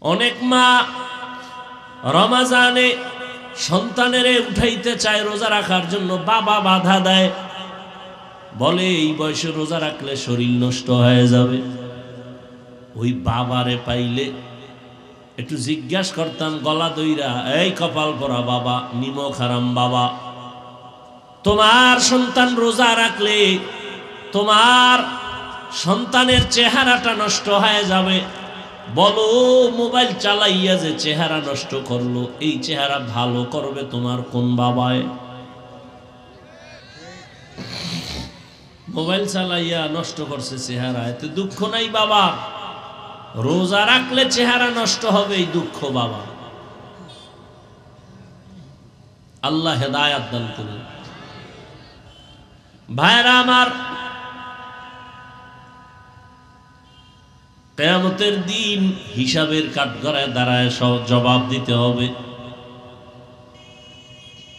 অনেক মা রমজানে সন্তানেরে উঠাইতে চায় রোজা রাখার জন্য, বাবা বাধা দেয়, বলে এই বয়সে রোজা রাখলে শরীর নষ্ট হয়ে যাবে। ওই বাবারে পাইলে একটু জিজ্ঞাসা করতাম গলা দইরা, এই কপাল পরা বাবা, নিমক হারাম বাবা, তোমার সন্তান রোজা রাখলে তোমার সন্তানের চেহারাটা নষ্ট হয়ে যাবে। বলো মোবাইল চালাইয়া যে চেহারা নষ্ট করলো, এই চেহারা ভালো করবে তোমার কোন বাবায়? মোবাইল চালাইয়া নষ্ট করছে চেহারা, এতে দুঃখ নাই বাবা? রোজা রাখলে চেহারা নষ্ট হবে, এই দুঃখ বাবা। আল্লাহ হেদায়াত দান করুন। ভাইরা আমার, কিয়ামতের দিন হিসাবের কাঠগড়ায় দাঁড়ায় সব জবাব দিতে হবে।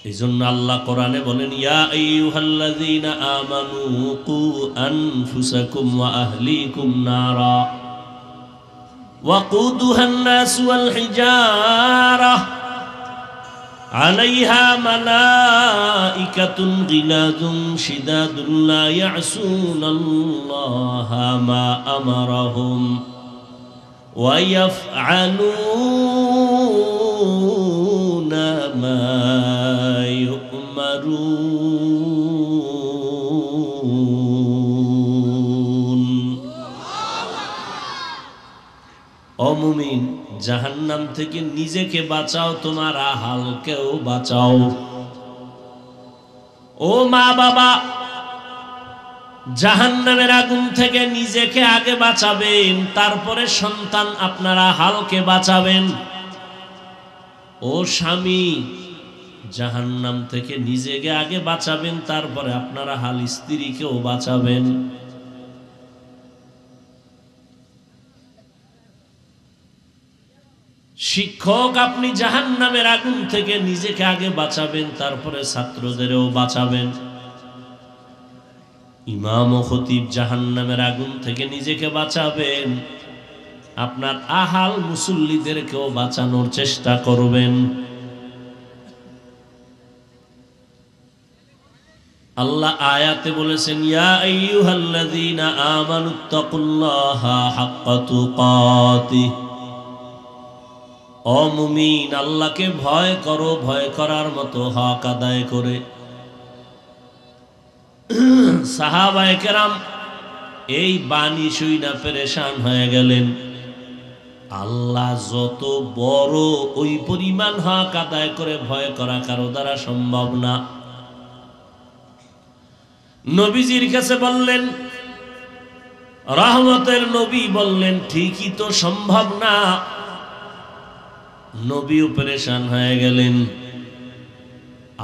এই জন্য আল্লাহ কোরআনে বলেন, ইয়া আইয়ুহাল্লাযীনা আমানু কু আনফুসাকুম ওয়া আহলিকুম নারা ওয়াকুদুহান নাস ওয়াল হিজারা আলাইহা মালাইকাতুন গিলাযুন শিদাদুন লা ইয়াসুনাল্লাহা মা আমারাহুম ওয়া ইয়াফআলুনা মা ইউমারুন। ও মুমিন, জাহান্নাম থেকে নিজেকে বাঁচাও, তোমার আহালকেও বাঁচাও। ও মা বাবা, জাহান্নামের আগুন থেকে নিজেকে আগে বাঁচাবেন, তারপরে সন্তান আপনারা হালকে বাঁচাবেন। ও স্বামী, জাহান্নাম থেকে নিজেকে আগে বাঁচাবেন, তারপরে আপনারা হাল স্ত্রীকেও বাঁচাবেন। শিক্ষক, আপনি জাহান্নামের আগুন থেকে নিজেকে আগে বাঁচাবেন, তারপরে ছাত্রদেরও বাঁচাবেন। ইমাম ও খতিব জাহান্নামের আগুন থেকে নিজেকে বাঁচাবেন, আপনার আহাল মুসল্লিদেরকেও বাঁচানোর চেষ্টা করবেন। আল্লাহ আয়াতে বলেছেন, ইয়া আইয়ুহাল্লাযীনা আমানুত্তাকুল্লাহা হাক্কা তুকাতিহ। ও মুমিন, আল্লাহকে ভয় করো, ভয় করার মতো হক আদায় করে। সাহাবায়ে কেরাম এই বাণী শুইনা পেরেশান হয়ে গেলেন। আল্লাহ যত বড়, ওই পরিমাণ হক আদায় করে ভয় করা কারো দ্বারা সম্ভব না। নবীজির কাছে বললেন, রহমতের নবী বললেন, ঠিকই তো সম্ভব না। নবীও পেরেশান হয়ে গেলেন।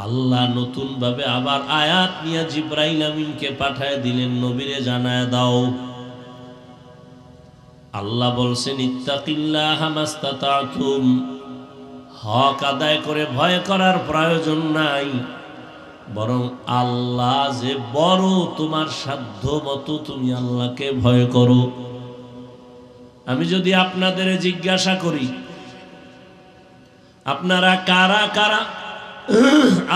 আল্লাহ নতুন ভাবে আবার আয়াত নিয়ে জিবরাইল আমিনকে পাঠায় দিলেন, নবীরে জানায় দাও। আল্লাহ বলছেন, ইত্তাকিল্লাহা মাস্তাতাতুম, হক আদায় করে ভয় করার প্রয়োজন নাই, বরং আল্লাহ যে বড়, তোমার সাধ্য মতো তুমি আল্লাহকে ভয় করো। আমি যদি আপনাদের জিজ্ঞাসা করি, আপনারা কারা কারা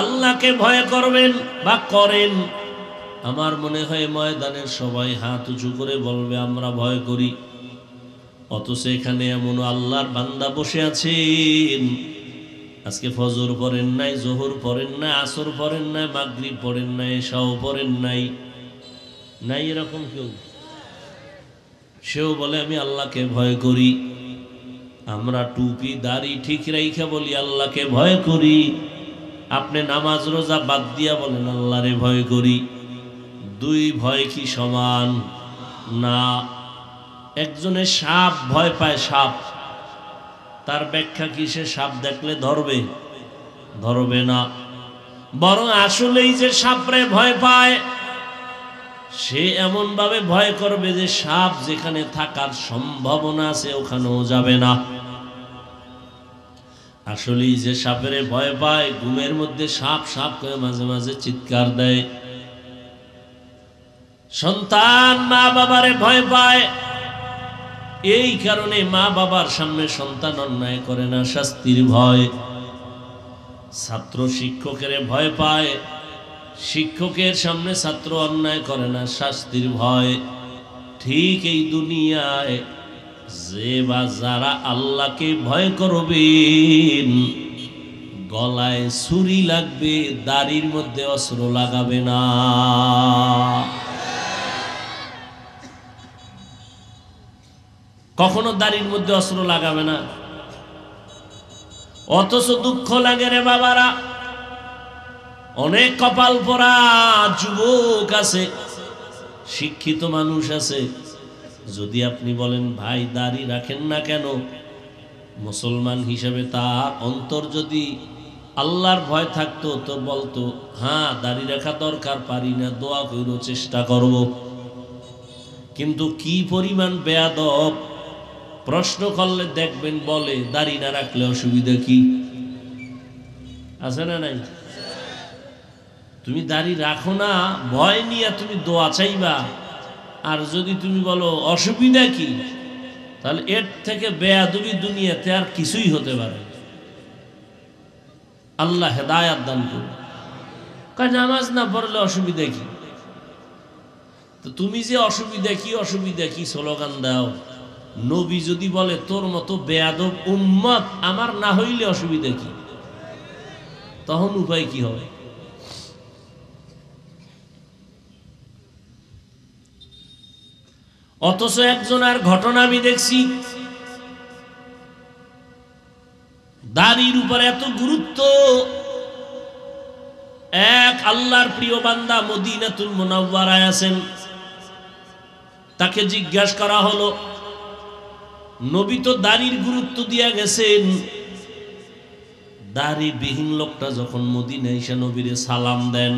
আল্লাহকে ভয় করবেন বা করেন, আমার মনে হয় ময়দানের সবাই হাত উঁচু করে বলবে আমরা ভয় করি। অথচ এখানে এমন আল্লাহর বান্দা বসে আছেন, আজকে ফজর পড়েন নাই, জোহর পড়েন নাই, আসর পড়েন নাই, মাগরিব পড়েন নাই, এশাও পড়েন নাই, নাই এরকম কেউ? সেও বলে আমি আল্লাহকে ভয় করি। আমরা টুপি দাড়ি ঠিক রাইখা বলি আল্লাহকে ভয় করি। আপনি নামাজ রোজা বাদ দিয়া বলেন আল্লাহরে ভয় করি। দুই ভয় কি সমান? না। একজনের সাপ ভয় পায়, সাপ, তার ব্যাখ্যা কি সে সাপ দেখলে ধরবে? ধরবে না। বরং আসলেই যে সাপরে ভয় পায়, সে এমন ভাবে ভয় করবে যে সাপ যেখানে থাকার সম্ভাবনা আছে ওখানেও যাবে না। আসলেই যে সাপের ভয় পায়, ঘুমের মধ্যে সাপ সাপ করে মাঝে মাঝে চিৎকার দেয়। সন্তান মা বাবারে ভয় পায়, এই কারণে মা বাবার সামনে সন্তান অন্যায় করে না, শাস্তির ভয়। ছাত্র শিক্ষকের ভয় পায়, শিক্ষকের সামনে ছাত্র অন্যায় করে না, শাস্তির ভয়। ঠিক এই দুনিয়ায় যে বা যারা আল্লাহকে ভয় করবেন, গলায় ছুরি লাগবে, দাড়ির মধ্যে অস্ত্র লাগাবে না। কখনো দাড়ির মধ্যে অস্ত্র লাগাবে না। অথচ দুঃখ লাগে রে বাবারা, অনেক কপাল পোড়া যুবক আছে, শিক্ষিত মানুষ আছে, যদি আপনি বলেন ভাই দাড়ি রাখেন না কেন, মুসলমান হিসেবে তার অন্তর যদি আল্লাহর ভয় থাকতো তো বলতো হ্যাঁ দাড়ি রাখা দরকার, পারি না, দোয়া কইরো, চেষ্টা করব। কিন্তু কি পরিমাণ বেয়াদব, প্রশ্ন করলে দেখবেন বলে দাড়ি না রাখলে অসুবিধা কি আছে না নাই? তুমি দাড়ি রাখো না ভয় নিয়ে তুমি দোয়া চাইবা, আর যদি তুমি বলো অসুবিধা কি, তাহলে এর থেকে বেয়াদবি দুনিয়াতে আর কিছুই হতে পারে। আল্লাহ হেদায়াত দান করুন। নামাজ না পড়লে অসুবিধা কি? তো তুমি যে অসুবিধা কি স্লোগান দাও, নবী যদি বলে তোর মতো বেয়াদব উম্মত আমার না হইলে অসুবিধা কি, তখন উপায় কি হবে? অথচ একজনের ঘটনা আমি দেখছি, দাড়ির উপরে এত গুরুত্ব। এক আল্লাহর প্রিয় বান্দা মদিনাতুল মুনাওয়ারায় আছেন, তাকে জিজ্ঞাসা করা হলো, নবী তো দাড়ির গুরুত্ব দিয়া গেছেন, দাড়িবিহীন লোকটা যখন মদিনায় এসে নবীরে সালাম দেন,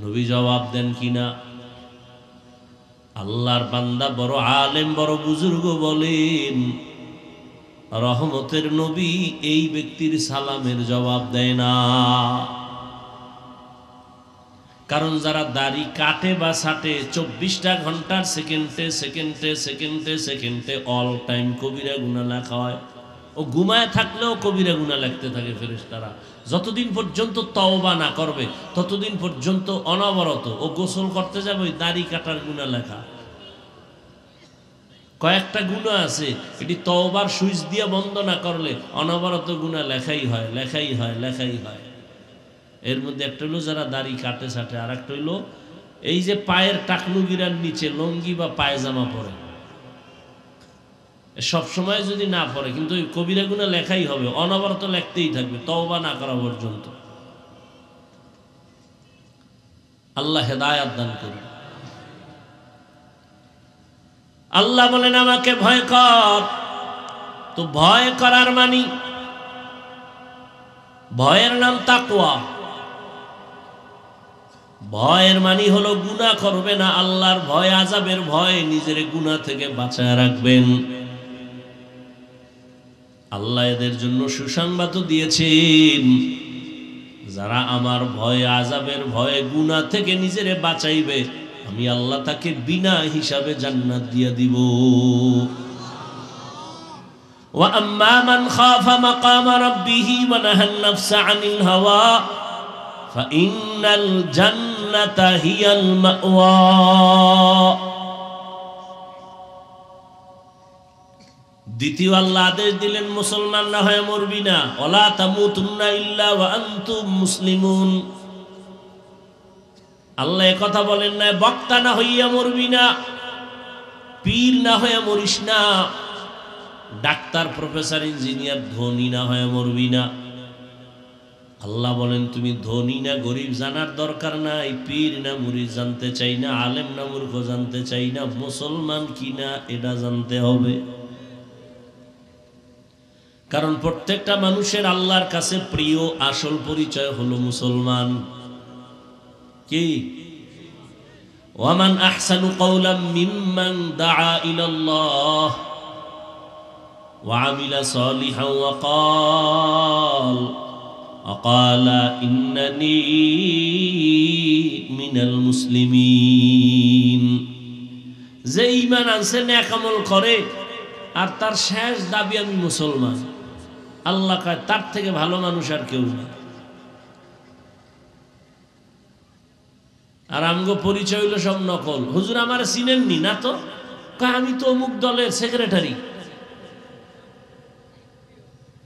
নবী জবাব দেন কিনা? আল্লাহর বান্দা বড় আলেম, বড় বুজুর্গ বলেন, রহমতের নবী এই ব্যক্তির সালামের জবাব দেয় না। কারণ যারা দাড়ি কাটে বা ছাটে 24টা ঘন্টার সেকেন্ডে সেকেন্ডে সেকেন্ডে সেকেন্ডে অল টাইম কবিরা গুনাহ লেখা হয়। ও ঘুমায় থাকলেও কবিরা গুনাহ লিখতে থাকে ফেরেশতারা। যতদিন পর্যন্ত তওবা না করবে ততদিন পর্যন্ত অনবরত ও গোসল করতে যাবে ওই দাড়ি কাটার গুনাহ লেখা। কয়েকটা গুনাহ আছে, এটি তওবার সুইচ দিয়ে বন্ধ না করলে অনবরত গুনাহ লেখাই হয়, লেখাই হয়, লেখাই হয়। এর মধ্যে একটা হলো যারা দাড়ি কাটে ছাটে, আর একটা হইলো এই যে পায়ের টাকনু গিরার নিচে লঙ্গি বা পায়জামা পরে, সব সময় যদি না পড়ে কিন্তু ওই কবিরা গুনাহ লেখাই হবে, অনবরত লিখতেই থাকবে তওবা না করা পর্যন্ত। আল্লাহ হেদায়াত দান করুন। আল্লাহ বলেন আমাকে ভয় কর। তো ভয় করার মানি, ভয়ের নাম তাকওয়া। ভয়ের মানি হলো গুনাহ করবে না, আল্লাহর ভয়, আযাবের ভয়, নিজের গুনাহ থেকে বাঁচায় রাখবেন। আল্লাহ এদের জন্য সুসংবাদ দিয়েছেন, যারা আমার ভয়, আযাবের ভয়ে গুনাহ থেকে নিজেরে বাঁচাইবে, আমি আল্লাহ তাকে বিনা হিসাবে জান্নাত দিয়ে দিব। ওয়া আম্মা মান খাফা মাকামা রাব্বিহি ওয়া নাহান নাফসা আনিল হাওয়া ফাইন্নাল জান্নাতা হিয়াল মাওয়া। দ্বিতীয় আল্লাহ আদেশ দিলেন মুসলমান না হয়ে মরবি না, ওয়ালা তামুতুন্না ইল্লা ওয়া আনতুম মুসলিমুন। আল্লাহ কথা বলেন না বক্তা না হইয়া মরবি না, পীর না হয়ে মরিস না, ডাক্তার, প্রফেসর, ইঞ্জিনিয়ার, ধনী না হয়ে মরবি না। আল্লাহ বলেন তুমি ধনী না গরিব জানার দরকার নাই, পীর না মুরিদ জানতে চাই না, আলেম না মূর্খ জানতে চাই না, মুসলমান কিনা এটা জানতে হবে। কারণ প্রত্যেকটা মানুষের আল্লাহর কাছে প্রিয় আসল পরিচয় হলো মুসলমান। কি? ওয়ামান আহসানু কাওলাম মিম্মান দাআ ইলাল্লাহ ওয়া আমিলা সালিহান ওয়া ক্বালা ইন্নানী মিনাল মুসলিমিন। যে ঈমান আনছে নেক আমল করে আর তার শেষ দাবি আমি মুসলমান, আল্লাহ কয় তার থেকে ভালো মানুষ আর কেউ না। আর আমগো পরিচয় হইল সব নকল। হুজুর আমার চিনেননি না তো? কয় আমি তো অমুক দলের সেক্রেটারি।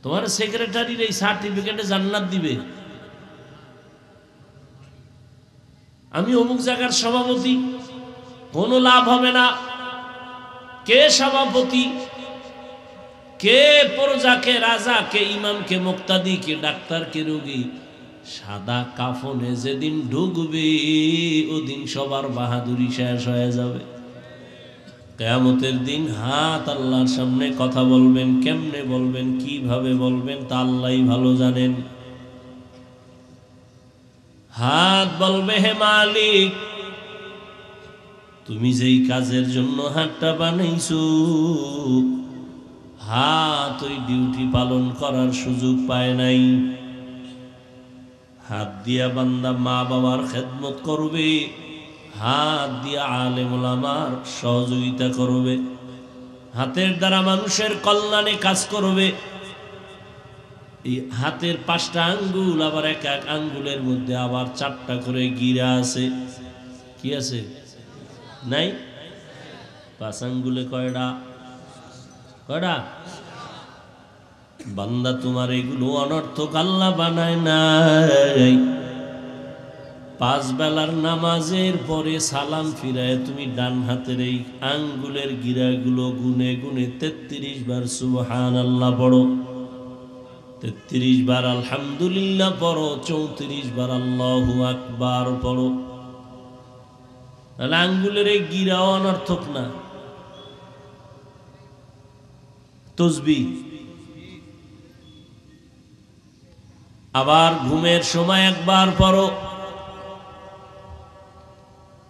তোমার সেক্রেটারির এই সার্টিফিকেটে জান্নাত দিবে? আমি অমুক জায়গার সভাপতি, কোনো লাভ হবে না। কে সভাপতি, কে প্রজা, কে রাজা, কে ইমাম, কে মুক্তাদি, কে ডাক্তার, কে রোগী, সাদা কাফনে যেদিন ঢুকবে ওদিন সবার বাহাদুরি শেষ হয়ে যাবে। কিয়ামতের দিন হাত আল্লাহর সামনে কথা বলবেন। কেমনে বলবেন, কিভাবে বলবেন তা আল্লাহই ভালো জানেন। হাত বলবে, হে মালিক, তুমি যেই কাজের জন্য হাতটা বানাইছো, হাত ওই ডিউটি পালন করার সুযোগ পায় নাই। হাত দিয়া বান্দা মা বাবার খেদমত করবে, হাত দিয়া আলেম ওলামার সহযোগিতা করবে, হাতের দ্বারা মানুষের কল্যাণে কাজ করবে। এই হাতের 5টা আঙ্গুল, আবার এক এক আঙ্গুলের মধ্যে আবার 4টা করে গিরা আছে। কি আছে? নাই? 5 আঙ্গুলে কয়টা? কয়টা? বান্দা তোমার এগুলো অনর্থক আল্লাহ বানায় নাই। 5 বেলার নামাজের পরে সালাম ফিরায় তুমি ডান হাতের এই আঙ্গুলের গিরাগুলো গুনে গুনে 33 বার সুবহানাল্লাহ পড়ো, 33 বার আলহামদুলিল্লাহ পড়ো, 34 বার আল্লাহু আকবার পড়ো। তাহলে আঙ্গুলের এই গিরাও অনর্থক না। তাসবিহ। আবার ঘুমের সময় একবার পড়ো।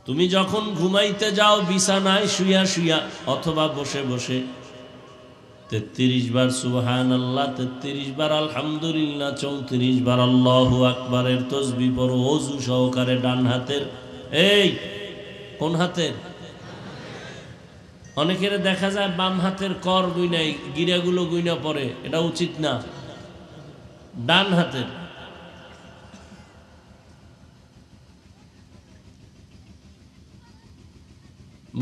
তুমি যখন ঘুমাইতে যাও বিছানায় শুইয়া শুইয়া অথবা বসে বসে 33 বার সুবহানাল্লাহ, 33 বার আলহামদুলিল্লাহ, 34 বার আল্লাহু আকবারের তাসবিহ পড়ো ওযু সহকারে ডান হাতের। এই কোন হাতের? অনেকের দেখা যায় বাম হাতের কর গুইনাই গিরাগুলো গুইনা পড়ে, এটা উচিত না। ডান হাতের।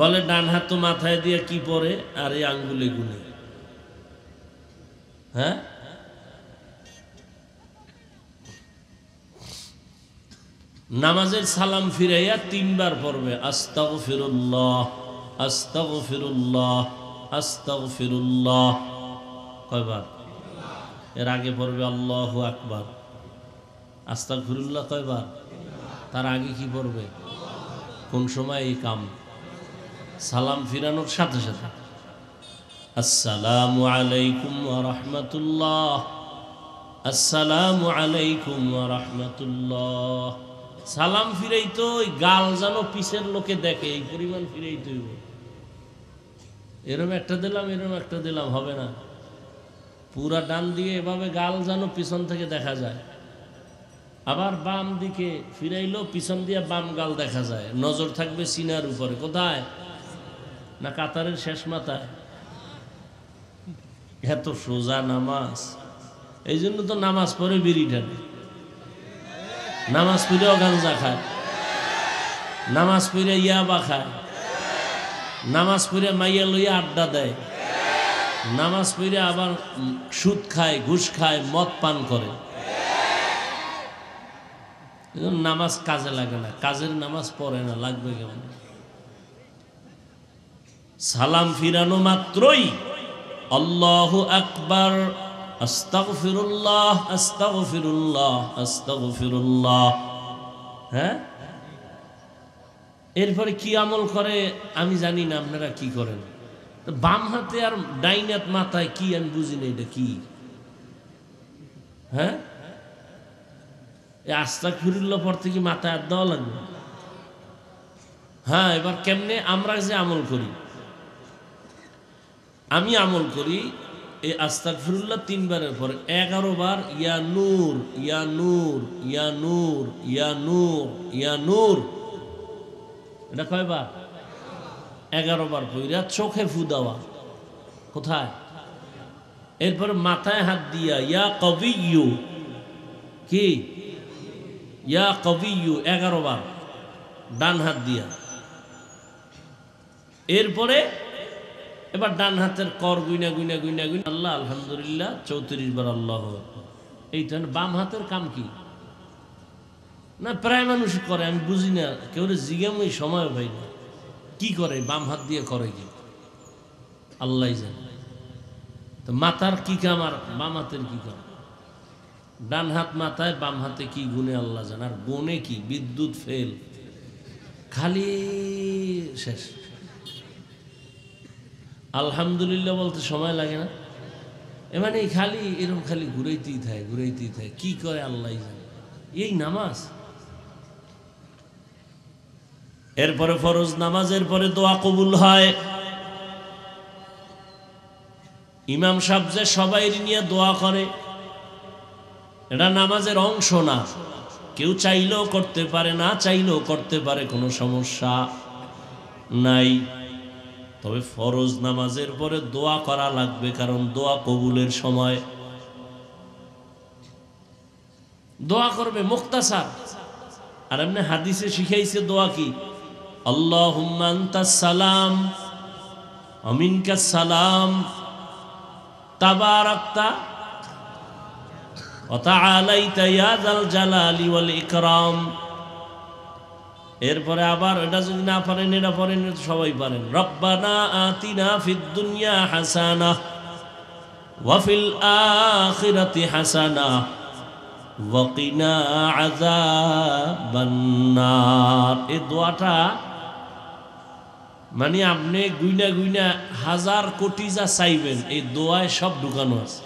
বলে ডান হাত তো মাথায় দিয়ে কি পরে আর এই আঙ্গুলে গুনে। হ্যাঁ, নামাজের সালাম ফিরাইয়া 3 বার পড়বে আস্তাগফিরুল্লাহ, আস্তাগফিরুল্লাহ, আস্তাগফিরুল্লাহ। কয়বার? এর আগে পড়বে আল্লাহু আকবার। আস্তাগফিরুল্লাহ কয়বার? তার আগে কি পড়বে? কোন সময় এই কাম? সালাম ফিরানোর সাথে সাথে আসসালামু আলাইকুম ওয়া রাহমাতুল্লাহ, আসসালামু আলাইকুম ওয়া রাহমাতুল্লাহ। সালাম ফিরাইতো ওই গাল যেন পিছের লোকে দেখে এই পরিমাণ ফিরাইতে হইব। এরম একটা দিলাম, এরম একটা দিলাম হবে না। পুরা ডান দিকে এভাবে গাল যেন পিছন থেকে দেখা যায়। আবার বাম দিকে ফিরাইলো, পিছন দিয়ে বাম গাল দেখা যায়। নজর থাকবে সিনার উপরে। কোথায়? না কাতারের শেষ মাথায়। এত সোজা নামাজ। এই জন্য তো নামাজ পড়ে বিড়ি টানে, নামাজ পড়েও গাঞ্জা খায়, নামাজ পড়ে ইয়াবা খায়, নামাজ পড়ে মাইয়া লইয়া আড্ডা দেয়, নামাজ পড়ে আবার সুদ খায়, ঘুষ খায়, মদ পান করে। নামাজ কাজে লাগে না। কাজের নামাজ পড়ে না, লাগবে কেমন? সালাম ফিরানো মাত্রই আল্লাহু আকবার, আস্তাগফিরুল্লাহ, আস্তাগফিরুল্লাহ, আস্তাগফিরুল্লাহ। হ্যাঁ, এরপরে কি আমল করে আমি জানি না, আপনারা কি করেন? বাম হাতে আর ডাইন হাত মাথায় কি আমি বুঝি না, এটা কি? হ্যাঁ, আস্তাগফিরুল্লাহ পড়তে কি মাথায় হাত দেওয়া লাগবে? হ্যাঁ, এবার কেমনে আমরা যে আমল করি, আমি আমল করি এই আস্তাগফিরুল্লাহ 3 বারের পর 11 বার ইয়া নূর, ইয়া নূর, ইয়া নূর, ইয়া নূর, ইয়া নূর। এটা কয়বার? 11 বার পইরা চোখে ফু দেওয়া। কোথায়? এরপরে মাথায় হাত দিয়া ইয়া কবিয়্যু, কি ইয়া কবিয়্যু 11 বার ডান হাত দিয়া। এরপরে এবার ডান হাতের কর গুইনা গুইনা গুইনা গুইনা আল্লাহ আলহামদুলিল্লাহ 34 বার আল্লাহু আকবার। এইটা বাম হাতের কাম কি? না প্রায় মানুষ করে, আমি বুঝি না, কেউ জিজ্ঞামই সময় পাই না কি করে, বাম হাত দিয়ে করে কি আল্লাহ জানে। তো মাথার কি কাম আর বাম হাতের কি কাম? ডান হাত মাথায়, বাম হাতে কি গুনে আল্লাহ জানে। আর গুনে কি? বিদ্যুৎ ফেল, খালি শেষ। আলহামদুলিল্লাহ বলতে সময় লাগে না, মানে খালি এরকম খালি ঘুরাইতেই থাকে ঘুরাইতেই থাকে, কি করে আল্লাহ জানে। এই নামাজ। এরপরে ফরজ নামাজের পরে দোয়া কবুল হয়। ইমাম সাহেব যে সবাই নিয়ে দোয়া করে, এটা নামাজের অংশ না। কেউ চাইলেও করতে পারে, না চাইলেও করতে পারে, কোনো সমস্যা নাই। তবে ফরজ নামাজের পরে দোয়া করা লাগবে, কারণ দোয়া কবুলের সময় দোয়া করবে মুখতাসার। আর এমনি হাদিসে শিখাইছে দোয়া কি? আল্লাহুম্মা আনতাস সালাম ওয়া মিনকাস সালাম তাবারাকতা ওয়া তাআলাইতা ইয়া যাল জালালি ওয়াল ইকরাম। এরপরে আবার এটা যদি না পারেন, এটা পড়েন, সবাই পারেন। রব্বানা আতিনা ফিদ দুনিয়া হাসানাহ ওয়া ফিল আখিরাতি হাসানাহ ওয়া কিনা আযাবান নার। এই দোয়াটা মানে আপনি গুইনা গুইনা হাজার কোটি যা চাইবেন, এই দোয়ায় সব ঢুকানো আছে।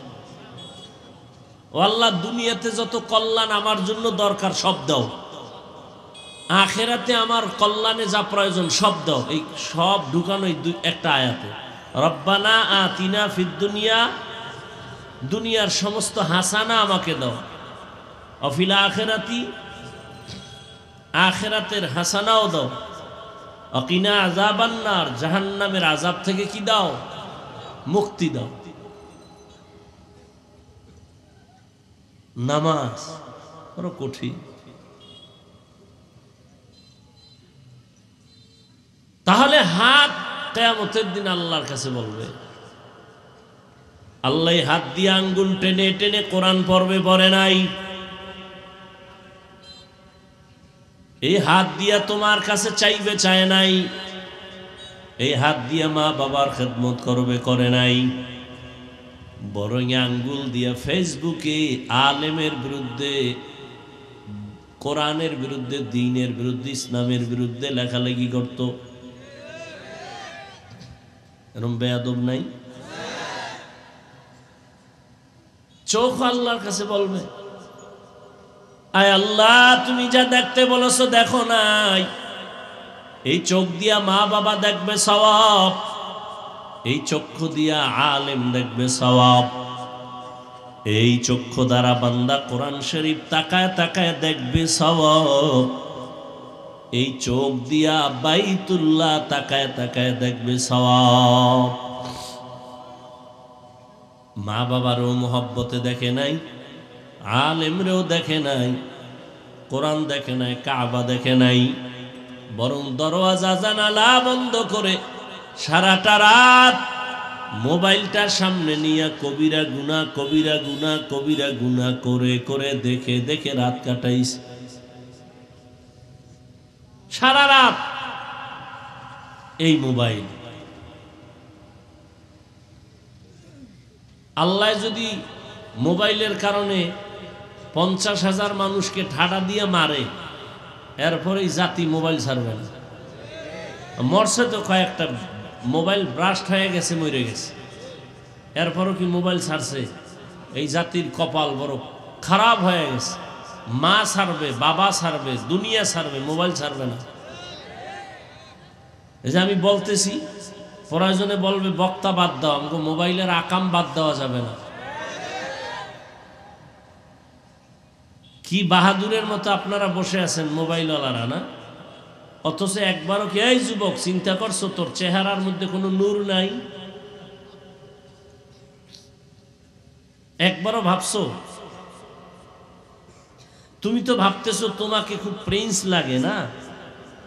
ও আল্লাহ, দুনিয়াতে যত কল্যাণ আমার জন্য দরকার সব দাও, আখেরাতে আমার কল্যাণে যা প্রয়োজন সব দাও। এই সব ঢুকানো একটা আয়াতে। রব্বানা আতিনা ফিদ দুনিয়া, দুনিয়ার সমস্ত হাসানা আমাকে দাও। অফিল আখেরাতি, আখেরাতের হাসানাও দাও। অকিনা আযাবান নার, জাহান্নামের আযাব থেকে কি দাও? মুক্তি দাও। নামাজ বড় কঠিন। তাহলে হাত কিয়ামতের দিন আল্লাহর কাছে বলবে। আল্লাহ হাত দিয়ে আঙ্গুল টেনে টেনে কোরআন পড়বে, পড়ে নাই। এই হাত দিয়া তোমার কাছে চাইবে, চায় নাই। এই হাত দিয়া মা বাবার খেদমত করবে, করে নাই। বরং আঙ্গুল দিয়া ফেসবুকে আলেমের বিরুদ্ধে, কোরআনের বিরুদ্ধে, দ্বীনের বিরুদ্ধে, ইসলামের বিরুদ্ধে লেখালেখি করত। এরকম বেয়াদব নাই? চোখ আল্লাহর কাছে বলবে, আয় আল্লাহ, তুমি যা দেখতে বলেছো দেখো নাই। এই চোখ দিয়া মা বাবা দেখবে সওয়াব, এই চক্ষু দিয়া আলেম দেখবে সওয়াব। এই চক্ষু দ্বারা বান্দা কোরআন শরীফ তাকায় তাকায় দেখবে সওয়াব। এই চোখ দিয়া বাইতুল্লাহ তাকায় তাকায় দেখবে সওয়াব। মা বাবারও মোহব্বতে দেখে নাই, আলেমরেও দেখে নাই, কোরআন দেখে নাই, কাবা দেখে নাই। বরং দরওয়াজা জানালা বন্ধ করে সারাটা রাত মোবাইলটার সামনে নিয়ে কবিরা গুনাহ, কবিরা গুনাহ, কবিরা গুনাহ করে করে দেখে দেখে রাত কাটাইছে। সারা রাত এই মোবাইল। আল্লাহ যদি মোবাইলের কারণে 50,000 মানুষকে ঠাডা দিয়ে মারে, এরপরেই জাতি মোবাইল ছাড়বে না। মরছে তো কয়েকটা, মোবাইল ব্রাস্ট হয়ে গেছে, মরে গেছে, এরপরও কি মোবাইল ছাড়ছে? এই জাতির কপাল বড় খারাপ হয়ে গেছে। মা ছাড়বে, বাবা ছাড়বে, দুনিয়া ছাড়বে, মোবাইল ছাড়বে না। এই যে আমি বলতেছি, প্রয়োজনে বলবে বক্তা বাদ দাও, আমাকে মোবাইলের আকাম বাদ দেওয়া যাবে না। কি বাহাদুরের মতো আপনারা বসে আছেন মোবাইলওয়ালারা, না? অথচ একবারও কি এই যুবক চিন্তা করছো তোর চেহারার মধ্যে কোনো নূর নাই? একবারও ভাবছো? তুমি তো ভাবতেছো তোমাকে খুব প্রিন্স লাগে না,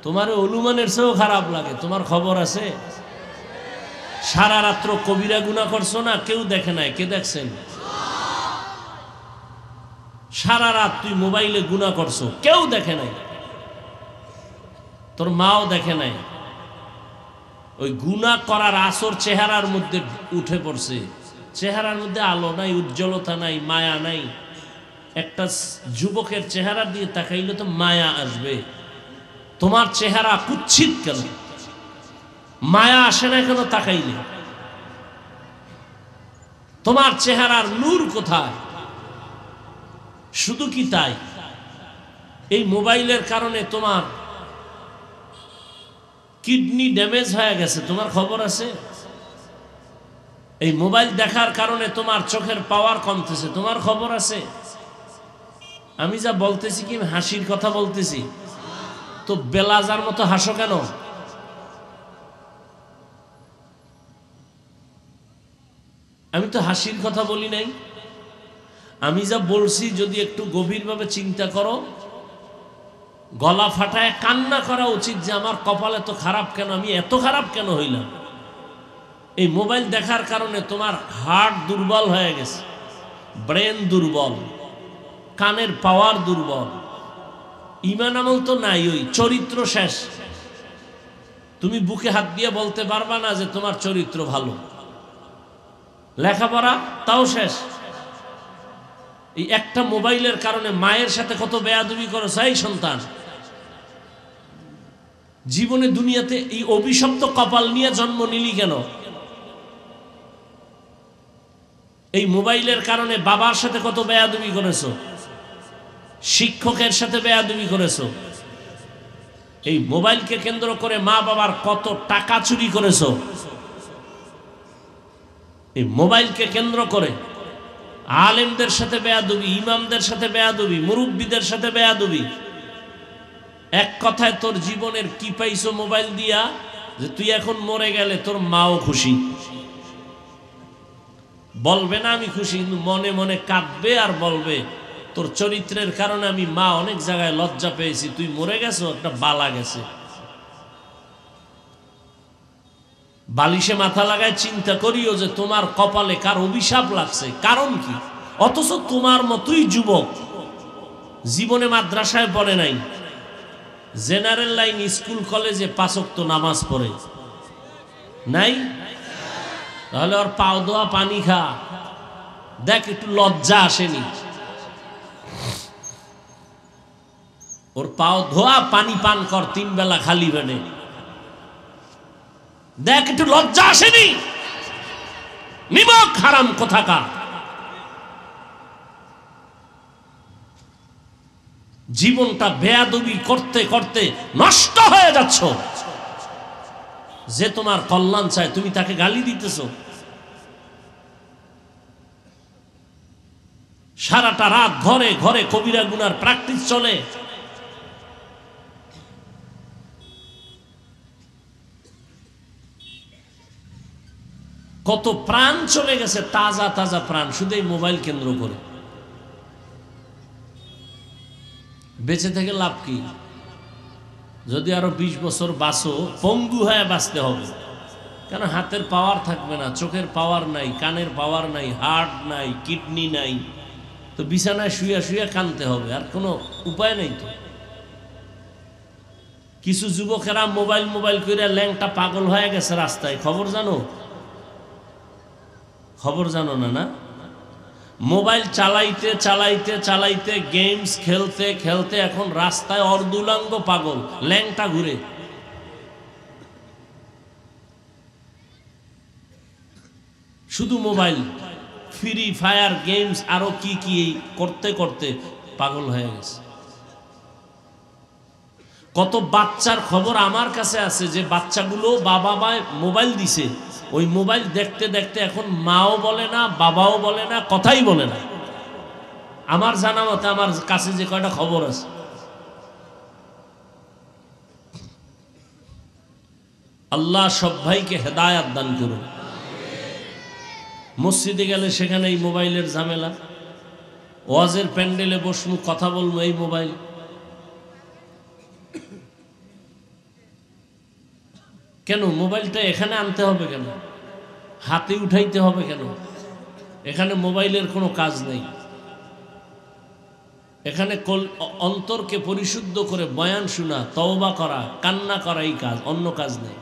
তোমার অনুমানের চেয়েও খারাপ লাগে। তোমার খবর আছে? সারা রাত্র কবিরা গুনাহ করছো না, কেউ দেখে নাই, কে দেখছেন? সারা রাত তুই মোবাইলে গুনাহ করছো, কেউ দেখে নাই, তোর মাও দেখে নাই। ওই গুনাহ করার আসর চেহারার মধ্যে উঠে পড়ছে। চেহারার মধ্যে আলো নাই, উজ্জ্বলতা নাই, মায়া নাই। একটা যুবকের চেহারা দিয়ে তাকাইলে তো মায়া আসবে। তোমার চেহারা কুৎসিত কেন? মায়া আসে না কেন তাকাইলে? তোমার চেহারার নূর কোথায়? শুধু কি তাই, এই মোবাইলের কারণে তোমার কিডনি ড্যামেজ হয়ে গেছে, তোমার খবর আছে? এই মোবাইল দেখার কারণে তোমার চোখের পাওয়ার কমতেছে, তোমার খবর আছে? আমি যা বলতেছি কি হাসির কথা বলতেছি? তো বেলাজার মতো হাসো কেন? আমি তো হাসির কথা বলি নাই। আমি যা বলছি যদি একটু গভীরভাবে চিন্তা করো, গলা ফাটায় কান্না করা উচিত যে আমার কপাল এত খারাপ কেন, আমি এত খারাপ কেন হইলাম। এই মোবাইল দেখার কারণে তোমার হার্ট দুর্বল হয়ে গেছে, ব্রেন দুর্বল, কানের পাওয়ার দুর্বল, ঈমান আমল তো নাই, ওই চরিত্র শেষ। তুমি বুকে হাত দিয়ে বলতে পারবা না যে তোমার চরিত্র ভালো। লেখাপড়া তাও শেষ। এই একটা মোবাইলের কারণে মায়ের সাথে কত বেয়াদবি করেছে এই সন্তান। জীবনে দুনিয়াতে এই অভিশপ্ত কপাল নিয়ে জন্ম নিলি কেন? এই মোবাইলের কারণে বাবার সাথে কত বেয়াদবি করেছো, শিক্ষকের সাথে বেয়াদবি করেছো। এই মোবাইলকে কেন্দ্র করে মা বাবার কত টাকা চুরি করেছো। এই মোবাইলকে কেন্দ্র করে আলেমদের সাথে বেয়াদবি, ইমামদের সাথে বেয়াদবি, মুরব্বীদের সাথে বেয়াদবি। এক কথায় তোর জীবনের কি পাইছো মোবাইল দিয়া, যে তুই এখন মরে গেলে তোর মাও খুশি। বলবে না আমি খুশি, কিন্তু মনে মনে কাঁদবে আর বলবে তোর চরিত্রের কারণে আমি মা অনেক জায়গায় লজ্জা পেয়েছি, তুই মরে গেছো, একটা বালা গেছে। বালিশে মাথা লাগায় চিন্তা করিও যে তোমার কপালে কার অভিশাপ লাগছে, কারণ কি? অথচ তোমার মতোই যুবক, জীবনে মাদ্রাসায় পড়ে নাই, জেনারেল লাইন স্কুল কলেজে 5 ওয়াক্ত নামাজ পড়ে নাই। তাহলে ওর পাও ধোয়া পানি খা, দেখ একটু লজ্জা আসেনি? ওর পাও ধোয়া পানি পান কর 3 বেলা খালি বেনে, দেখ একটু লজ্জা আসেনি? নিমক হারাম কোথাকার। জীবনটা বেয়াদবি করতে করতে নষ্ট হয়ে যাচ্ছ। যে তোমার কল্যাণ চায় তুমি তাকে গালি দিতেছ। সারাটা রাত ঘরে ঘরে কবিরা গুনার প্র্যাকটিস চলে। কত প্রাণ চলে গেছে, তাজা তাজা প্রাণ, শুধু এই মোবাইল কেন্দ্র করে। বেঁচে থেকে লাভ কি? যদি আরো 20 বছর বাঁচো, পঙ্গু হয়ে বাঁচতে হবে। কেন? হাতের পাওয়ার থাকবে না, চোখের পাওয়ার নাই, কানের পাওয়ার নাই, হার্ট নাই, কিডনি নাই, তো বিছানায় শুয়ে শুয়ে কানতে হবে, আর কোনো উপায় নেই। তো কিছু যুবকেরা মোবাইল মোবাইল করে ল্যাংটা পাগল হয়ে গেছে রাস্তায়, খবর জানো? খবর জানো না? না, মোবাইল চালাইতে চালাইতে চালাইতে, গেমস খেলতে খেলতে এখন রাস্তায় অর্ধুলাঙ্গ পাগল, ল্যাংটা ঘুরে। শুধু মোবাইল, ফ্রি ফায়ার গেমস, আরো কি কি করতে করতে পাগল হয়ে গেছে। কত বাচ্চার খবর আমার কাছে আছে যে বাচ্চাগুলো বাবা মায় মোবাইল দিছে, ওই মোবাইল দেখতে দেখতে এখন মাও বলে না, বাবাও বলে না, কথাই বলে না। আমার জানা মতে, আমার কাছে যে কয়টা খবর আছে, আল্লাহ সব ভাইকে হেদায়াত দান করুন। মসজিদে গেলে সেখানে এই মোবাইলের ঝামেলা, ওয়াজের প্যান্ডেলে বসবো কথা বলবো এই মোবাইল। কেন মোবাইলটা এখানে আনতে হবে, কেন হাতে উঠাইতে হবে, কেন? এখানে মোবাইলের কোনো কাজ নেই। এখানে অন্তরকে পরিশুদ্ধ করে বয়ান শোনা, তওবা করা, কান্না করা, এই কাজ, অন্য কাজ নেই।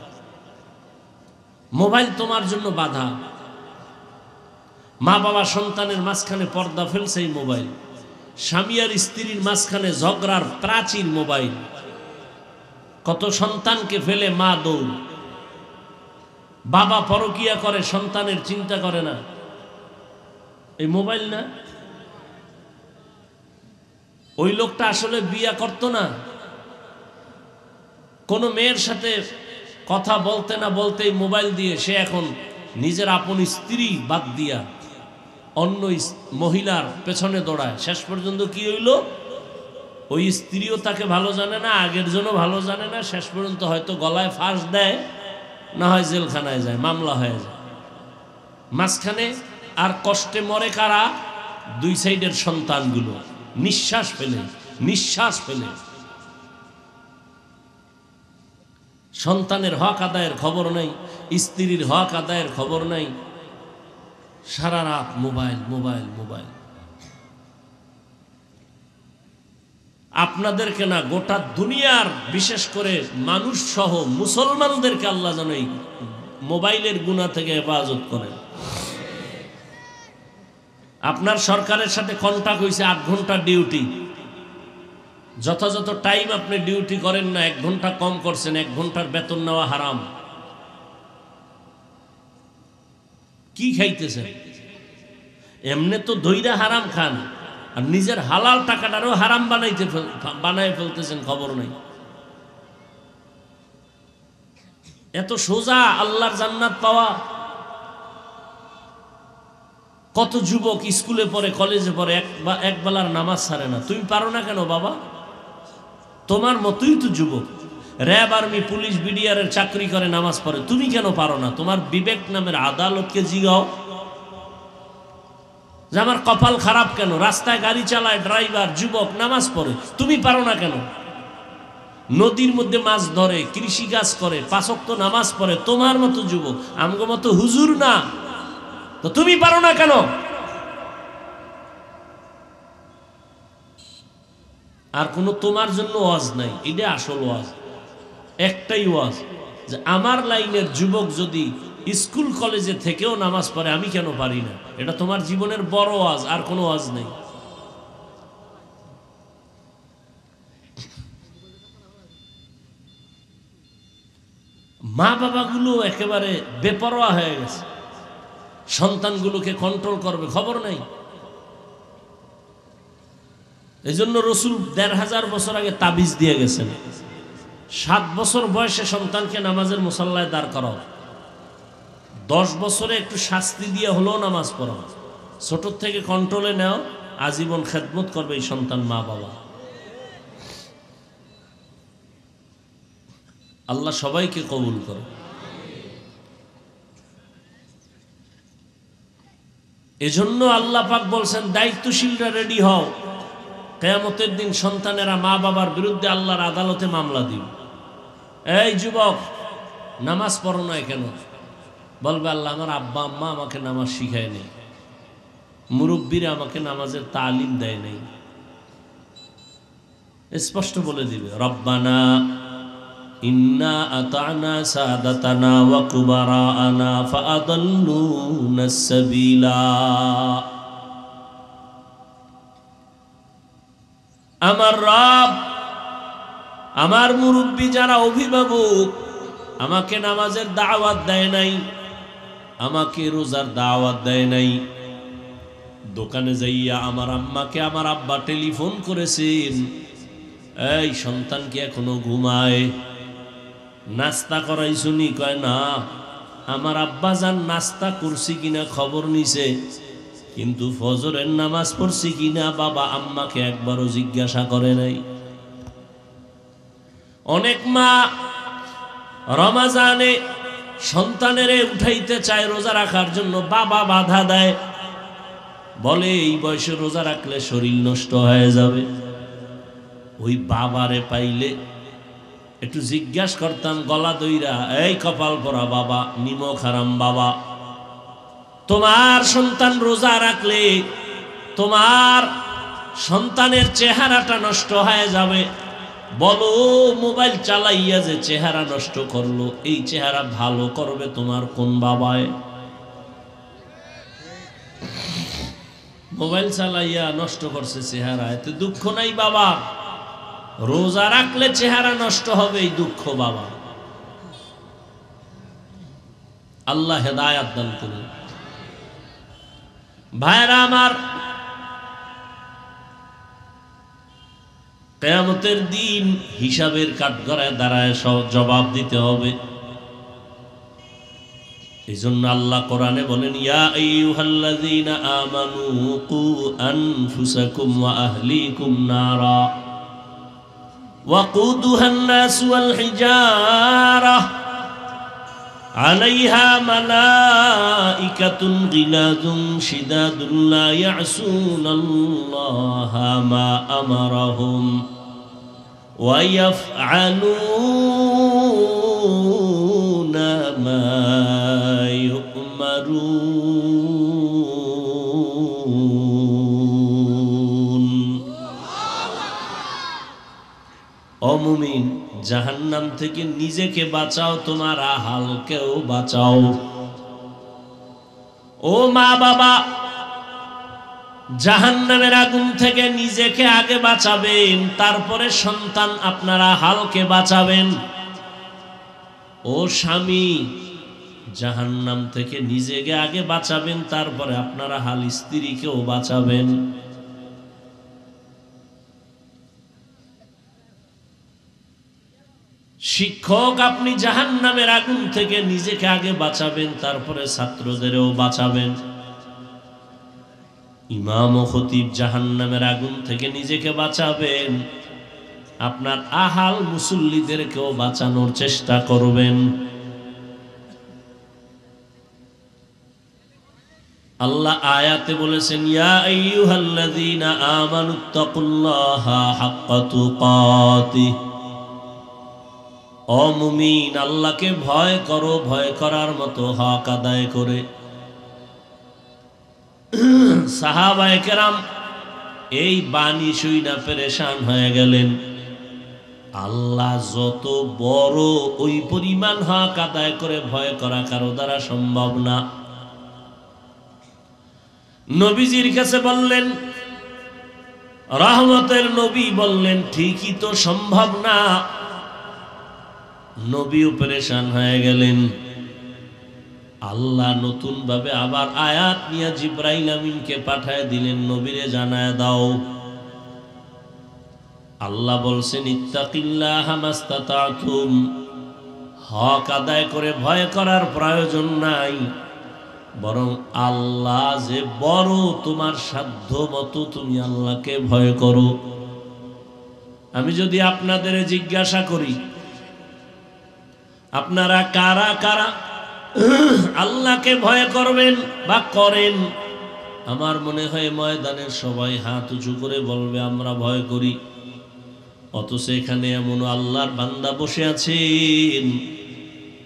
মোবাইল তোমার জন্য বাধা। মা বাবা সন্তানের মাঝখানে পর্দা ফেলছে এই মোবাইল। স্বামী আর স্ত্রীর মাঝখানে ঝগড়ার প্রাচীর মোবাইল। কত সন্তানকে ফেলে মা দৌড়। বাবা পরকিয়া করে, সন্তানের চিন্তা করে না, এই মোবাইল না। ওই লোকটা আসলে বিয়া করতো না, কোন মেয়ের সাথে কথা বলতে না বলতেই মোবাইল দিয়ে সে এখন নিজের আপন স্ত্রী বাদ দিয়া অন্য মহিলার পেছনে দৌড়ায়। শেষ পর্যন্ত কি হইল, ওই স্ত্রীও তাকে ভালো জানে না, আগের জন্য ভালো জানে না। শেষ পর্যন্ত হয়তো গলায় ফাঁস দেয়, না হয় জেলখানায় যায়, মামলা হয়ে যায়। মাঝখানে আর কষ্টে মরে কারা? দুই সাইডের সন্তানগুলো নিঃশ্বাস ফেলে। সন্তানের হক আদায়ের খবর নাই, স্ত্রীর হক আদায়ের খবর নাই। সারা রাত মোবাইল। আপনাদেরকে না, গোটা দুনিয়ার বিশেষ করে মানুষ সহ মুসলমানদেরকে আল্লাহ যেন এই মোবাইলের গুনাহ থেকে হেফাজত করেন। আপনার সরকারের সাথে কন্টাক্ট হয়েছে 8 ঘন্টা ডিউটি, যথাযথ টাইম আপনি ডিউটি করেন না, 1 ঘন্টা কম করছেন, 1 ঘন্টার বেতন নেওয়া হারাম। কি খাইতেছেন? এমনি তো দইরা হারাম খান, আর নিজের হালাল টাকাটারও হারাম বানাই ফেলতেছেন, খবর নাই। এত সোজা আল্লাহর জান্নাত পাওয়া? কত যুবক স্কুলে পড়ে, কলেজে পড়ে, এক বেলার নামাজ ছাড়ে না। তুমি পারো না কেন বাবা? তোমার মতোই তো যুবক, র্যাব, আর্মি, পুলিশ, বিডিআরের চাকরি করে, নামাজ পড়ে। তুমি কেন পারো না? তোমার বিবেক নামের আদালতকে জিগাও যে আমার কপাল খারাপ কেন? রাস্তায় গাড়ি চালায় ড্রাইভার, যুবক, নামাজ পড়ে, তুমি পারো না কেন? নদীর মধ্যে মাছ ধরে, কৃষি কাজ করে, 5 ওয়াক্ত নামাজ পড়ে, তোমার মতো যুবক, আমগো মতো হুজুর না, তো তুমি পারো না কেন? আর কোনো তোমার জন্য ওয়াজ নাই, এটা আসল ওয়াজ। একটাই ওয়াজ, যে আমার লাইনের যুবক যদি স্কুল কলেজে থেকেও নামাজ পড়ে, আমি কেন পারি না? এটা তোমার জীবনের বড় ওয়াজ, আর কোনো ওয়াজ নেই। মা বাবাগুলো একেবারে বেপরোয়া হয়ে গেছে, সন্তানগুলোকে কন্ট্রোল করবে খবর নাই। এই জন্য রসুল 1500 বছর আগে তাবিজ দিয়ে গেছেন, 7 বছর বয়সে সন্তানকে নামাজের মুসাল্লায় দাঁড় করাও, 10 বছরে একটু শাস্তি দিয়ে হলেও নামাজ পড়াও, ছোট থেকে কন্ট্রোলে নাও, আজীবন খেদমত করবে এই সন্তান মা বাবা। আল্লাহ সবাইকে কবুল করে। এজন্য আল্লাহ পাক বলছেন, দায়িত্বশীলরা রেডি হও, কিয়ামতের দিন সন্তানেরা মা বাবার বিরুদ্ধে আল্লাহর আদালতে মামলা দিবে। এই যুবক, নামাজ পড়ো না কেন? বলবে আল্লাহ আমার আব্বা আম্মা আমাকে নামাজ শিখায় নেই, মুরব্বীরা আমাকে নামাজের তালিম দেয় নাই। স্পষ্ট বলে দিবে, রব্বানা ইন্না আতানা সাদাতানা ওয়া কুবারানা ফাআদাল্লুনা সাবিলা। আমার রব, আমার মুরব্বী যারা অভিভাবক, আমাকে নামাজের দাওয়াত দেয় নাই, আমাকে রোজার দাওয়াত দেয় নাই। দোকানে যাইয়া আমার আম্মাকে আমার আব্বা টেলিফোন করেছেন, এই সন্তান কি এখনো ঘুমায়? নাস্তা করাইছুনি? কয় না। আমার আব্বা যান নাস্তা করছি কিনা খবর নিছে, কিন্তু ফজরের নামাজ পড়ছি কিনা বাবা আম্মাকে একবারও জিজ্ঞাসা করে নাই। অনেক মা রমজানে সন্তানেরে উঠাইতে চায় রোজা রাখার জন্য, বাবা বাধা দেয়, বলে এই বয়সে রোজা রাখলে শরীর নষ্ট হয়ে যাবে। ওই বাবারে পাইলে একটু জিজ্ঞাসা করতাম গলা দইরা, এই কপাল পরা বাবা, নিমক হারাম বাবা, তোমার সন্তান রোজা রাখলে তোমার সন্তানের চেহারাটা নষ্ট হয়ে যাবে। বলো মোবাইল চালাইয়া যে চেহারা নষ্ট করলো, এই চেহারা ভালো করবে তোমার কোন বাবায়? মোবাইল চালাইয়া নষ্ট করছে চেহারা, এতে দুঃখ নাই বাবা? রোজা রাখলে চেহারা নষ্ট হবে, এই দুঃখ বাবা। আল্লাহ হেদায়াত দান করুন। ভাইরা আমার, কিয়ামতের দিন হিসাবের কাঠগড়ায় দাঁড়ায় সব জবাব দিতে হবে। এই জন্য আল্লাহ কোরআনে বলেন, ইয়া আইয়ুহাল্লাযীনা আমানু কু আনফুসাকুম ওয়া আহলিকুম নারা ওয়াকুদুহান নাস ওয়াল হিজারা আলাইহা মালাইকাতুন গিলাযুন শিদাদুন লা ইয়াসুনাল্লাহা মা আমারাহুম ওয়া ইয়াফআলুনা মা ইউমারুন। ও মুমিন, জাহান্নাম থেকে নিজেকে বাঁচাও, তোমার আহালকেও বাঁচাও। ও মা বাবা, জাহান্নামের আগুন থেকে নিজেকে আগে বাঁচাবেন, তারপরে সন্তান আপনারা হালকে বাঁচাবেন। ও স্বামী, জাহান্নাম থেকে নিজেকে আগে বাঁচাবেন, তারপরে আপনারা হাল স্ত্রীকেও বাঁচাবেন। শিক্ষক, আপনি জাহান্নামের আগুন থেকে নিজেকে আগে বাঁচাবেন, তারপরে ছাত্রদেরও বাঁচাবেন। ইমাম ও খতিব জাহান্নামের আগুন থেকে নিজেকে বাঁচাবেন, আপনার আহাল মুসল্লিদেরকেও বাঁচানোর চেষ্টা করবেন। আল্লাহ আয়াতে বলেছেন, ইয়া আইয়ুহাল্লাযীনা আমানুত্তাকুল্লাহা হাক্কা তুকাতিহ। ও মুমিন, আল্লাহকে ভয় করো, ভয় করার মতো হক আদায় করে। সাহাবায়ে কেরাম এই বাণী শুইনা পেরেশান হয়ে গেলেন। আল্লাহ যত বড়, ওই পরিমাণ হক আদায় করে ভয় করা কারো দ্বারা সম্ভব না। নবীজির কাছে বললেন, রহমতের নবী বললেন, ঠিকই তো সম্ভব না। নবীও পেরেশান হয়ে গেলেন। আল্লাহ নতুন ভাবে আবার আয়াত নিয়ে জিবরাইল আমিনকে পাঠায় দিলেন, নবীরে জানায় দাও। আল্লাহ বলছেন, ইত্তাকিল্লাহা মাস্তাতাতুম, হক আদায় করে ভয় করার প্রয়োজন নাই, বরং আল্লাহ যে বড়, তোমার সাধ্য মতো তুমি আল্লাহকে ভয় করো। আমি যদি আপনাদের জিজ্ঞাসা করি, আপনারা কারা কারা আল্লাহকে ভয় করবেন বা করেন, আমার মনে হয় ময়দানের সবাই হাত উঁচু করে বলবে আমরা ভয় করি। অথচ এখানে এমন আল্লাহর বান্দা বসে আছেন,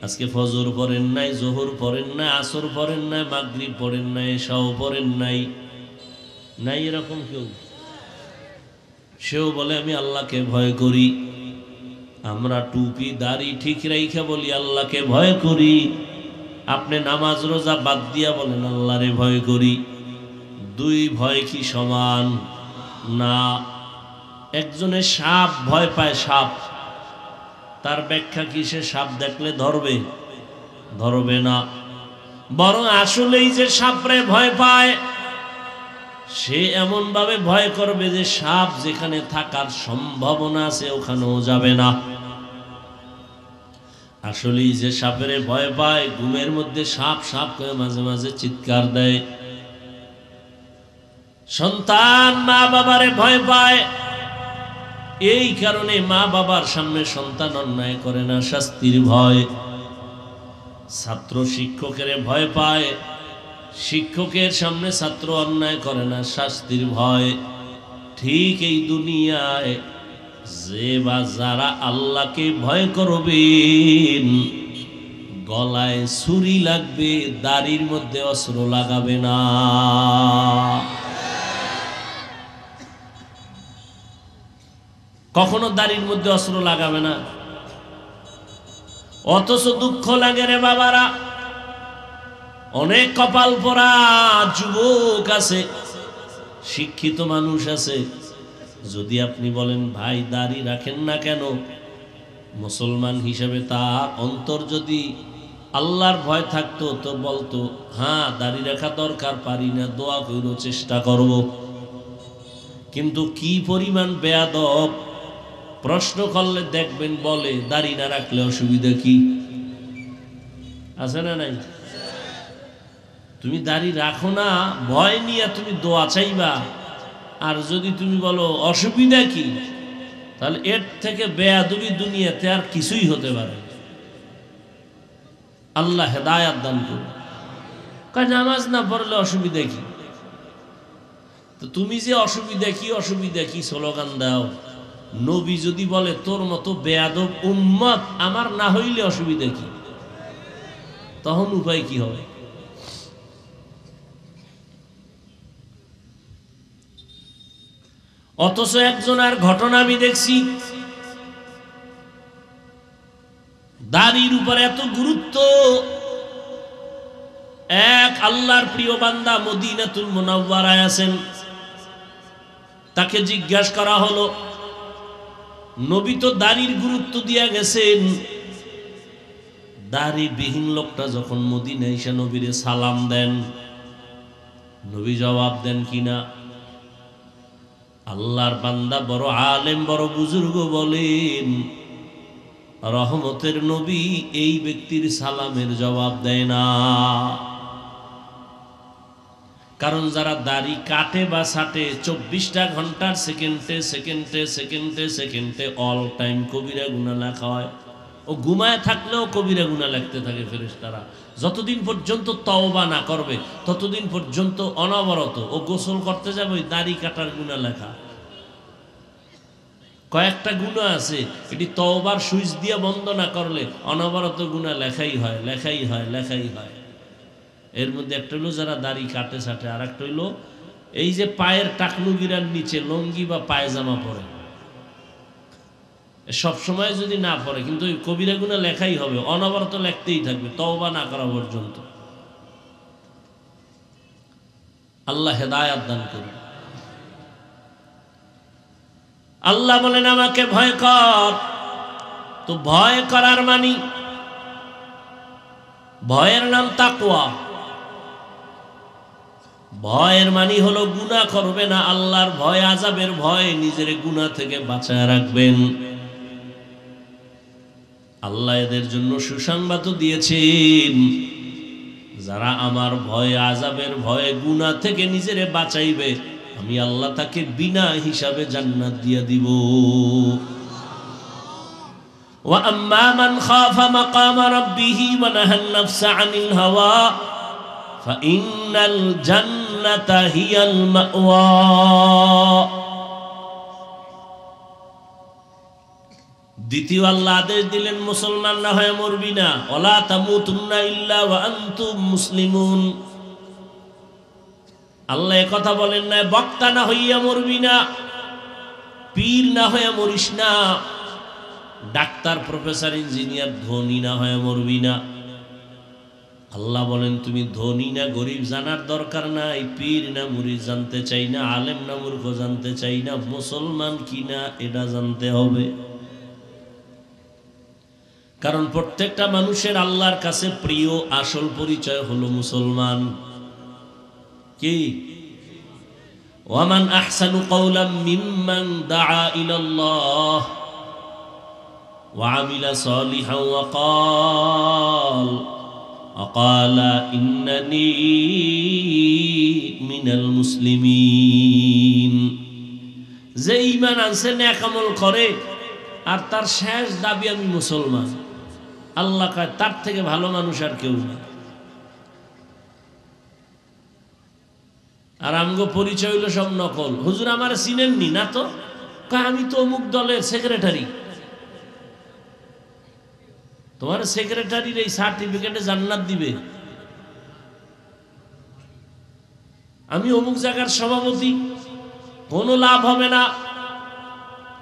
আজকে ফজর পড়েন নাই, জোহর পড়েন নাই, আসর পড়েন নাই, মাগরিব পড়েন নাই, এশাও পড়েন নাই, নাই এরকম কেউ? সেও বলে আমি আল্লাহকে ভয় করি। আমরা টুপি দাড়ি ঠিক রাইখা বলি আল্লাহকে ভয় করি। আপনি নামাজ রোজা বাদ দিয়া বলেন আল্লাহরে ভয় করি। দুই ভয় কি সমান? না। একজনের সাপ ভয় পায়, সাপ, তার ব্যাখ্যা কি সে সাপ দেখলে ধরবে? ধরবে না। বরং আসলেই যে সাপরে ভয় পায়, সে এমন ভাবে ভয় করবে যে সাপ যেখানে থাকার সম্ভাবনা আছে ওখানেও যাবে না। আসলেই যে সাপের ভয় পায়, ঘুমের মধ্যে সাপ সাপ করে মাঝে মাঝে চিৎকার দেয়। সন্তান মা বাবারে ভয় পায়, এই কারণে মা বাবার সামনে সন্তান অন্যায় করে না, শাস্তির ভয়। ছাত্র শিক্ষকের ভয় পায়, শিক্ষকের সামনে ছাত্র অন্যায় করে না, শাস্তির ভয়। ঠিক এই দুনিয়ায় যে বা যারা আল্লাহকে ভয় করবেন, গলায় ছুরি লাগবে, দাড়ির মধ্যে অস্ত্র লাগাবে না। কখনো দাড়ির মধ্যে অস্ত্র লাগাবে না। অথচ দুঃখ লাগে রে বাবারা, অনেক কপাল পোড়া যুবক আছে, শিক্ষিত মানুষ আছে, যদি আপনি বলেন ভাই দাড়ি রাখেন না কেন, মুসলমান হিসেবে তার অন্তর যদি আল্লাহর ভয় থাকতো তো বলতো হ্যাঁ দাড়ি রাখা দরকার, পারি না, দোয়া কইর, চেষ্টা করব। কিন্তু কি পরিমাণ বেয়াদব, প্রশ্ন করলে দেখবেন বলে দাড়ি না রাখলে অসুবিধা কি আছে না নাই? তুমি দাড়ি রাখো না ভয় নিয়ে তুমি দোয়া চাইবা, আর যদি তুমি বলো অসুবিধা কি, তাহলে এর থেকে বেয়াদবি দুনিয়াতে আর কিছুই হতে পারে। আল্লাহ হেদায়াত দান করুন। কারণ নামাজ না পড়লে অসুবিধা কি? তো তুমি যে অসুবিধা কি স্লোগান দাও, নবী যদি বলে তোর মতো বেয়াদব উম্মত আমার না হইলে অসুবিধা কি, তখন উপায় কি হবে? অথচ একজনের ঘটনা আমি দেখছি, দাড়ির উপরে এত গুরুত্ব। এক আল্লাহর প্রিয় বান্দা মদিনাতুল মুনাওয়ারায় আছেন, তাকে জিজ্ঞাসা করা হলো, নবী তো দাড়ির গুরুত্ব দিয়া গেছেন, দাড়িবিহীন লোকটা যখন মদিনায় এসে নবীরে সালাম দেন, নবী জবাব দেন কিনা? আল্লাহর বান্দা বড় আলেম, বড় বুজুর্গ বলেন, রহমতের নবী এই ব্যক্তির সালামের জবাব দেয় না। কারণ যারা দাড়ি কাটে বা ছাটে 24টা ঘন্টার সেকেন্ডে অল টাইম কবিরা গুনাহ লেখা হয়। ও ঘুমায় থাকলেও কবিরা গুনাহ লিখতে থাকে ফেরেশতারা। যতদিন পর্যন্ত তওবা না করবে ততদিন পর্যন্ত অনবরত ও গোসল করতে যাবে ওই দাড়ি কাটার গুনাহ লেখা। কয়েকটা গুনাহ আছে এটি তওবার সুইচ দিয়ে বন্ধ না করলে অনবরত গুনাহ লেখাই হয়। এর মধ্যে একটা হলো যারা দাড়ি কাটে ছাটে, আর একটা হইলো এই যে পায়ের টাকনু গিরার নিচে লঙ্গি বা পায়জামা পরে, সব সময় যদি না পড়ে কিন্তু ওই কবিরা গুনাহ লেখাই হবে, অনবরত লিখতেই থাকবে তওবা না করা পর্যন্ত। আল্লাহ হেদায়াত দান করুন। আল্লাহ বলেন আমাকে ভয় কর। তো ভয় করার মানি, ভয়ের নাম তাকওয়া। ভয়ের মানি হলো গুনাহ করবে না, আল্লাহর ভয়, আযাবের ভয়, নিজের গুনাহ থেকে বাঁচায় রাখবেন। আল্লাহ এদের জন্য সুসংবাদ দিয়েছেন, যারা আমার ভয়, আযাবের ভয়, গুনাহ থেকে নিজেরে বাঁচাইবে, আমি আল্লাহ তাকে বিনা হিসাবে জান্নাত দিয়ে দিব। ওয়া আম্মা মান খাফা মাকাম রাব্বিহি ওয়া নাহান নাফসা আনিল হাওয়া ফাইন্নাল জান্নাতা হিয়াল মাওয়া। দ্বিতীয় আল্লাহ আদেশ দিলেন মুসলমান না হয়ে মরবি না, ওয়ালা তামুতুন্না ইল্লা ওয়া আনতুম মুসলিমুন। আল্লাহ কথা বলেন না বক্তা না হইয়া মরবি না, পীর না হয়ে মরিস না, ডাক্তার, প্রফেসর, ইঞ্জিনিয়ার, ধনী না হয়ে মরবি না। আল্লাহ বলেন তুমি ধনী না গরিব জানার দরকার নাই, পীর না মুরিদ জানতে চাই না, আলেম না মূর্খ জানতে চাই না, মুসলমান কিনা এটা জানতে হবে। কারণ প্রত্যেকটা মানুষের আল্লাহর কাছে প্রিয় আসল পরিচয় হলো মুসলমান। কি? ওয়ামান আহসানু কাওলাম মিম্মান দাআ ইলাল্লাহ ওয়া আমিলা সালিহান ওয়া ক্বালা ইন্নানী মিনাল মুসলিমিন। যে ঈমান আনছে, নেক আমল করে, আর তার শেষ দাবি আমি মুসলমান, আল্লাহ কয় তার থেকে ভালো মানুষ আর কেউ না। আর আমগো পরিচয় হইল সব নকল। হুজুর আমার চিনেননি না তো? কয় আমি তো অমুক দলের সেক্রেটারি। তোমার সেক্রেটারির এই সার্টিফিকেটে জান্নাত দিবে? আমি অমুক জায়গার সভাপতি, কোনো লাভ হবে না।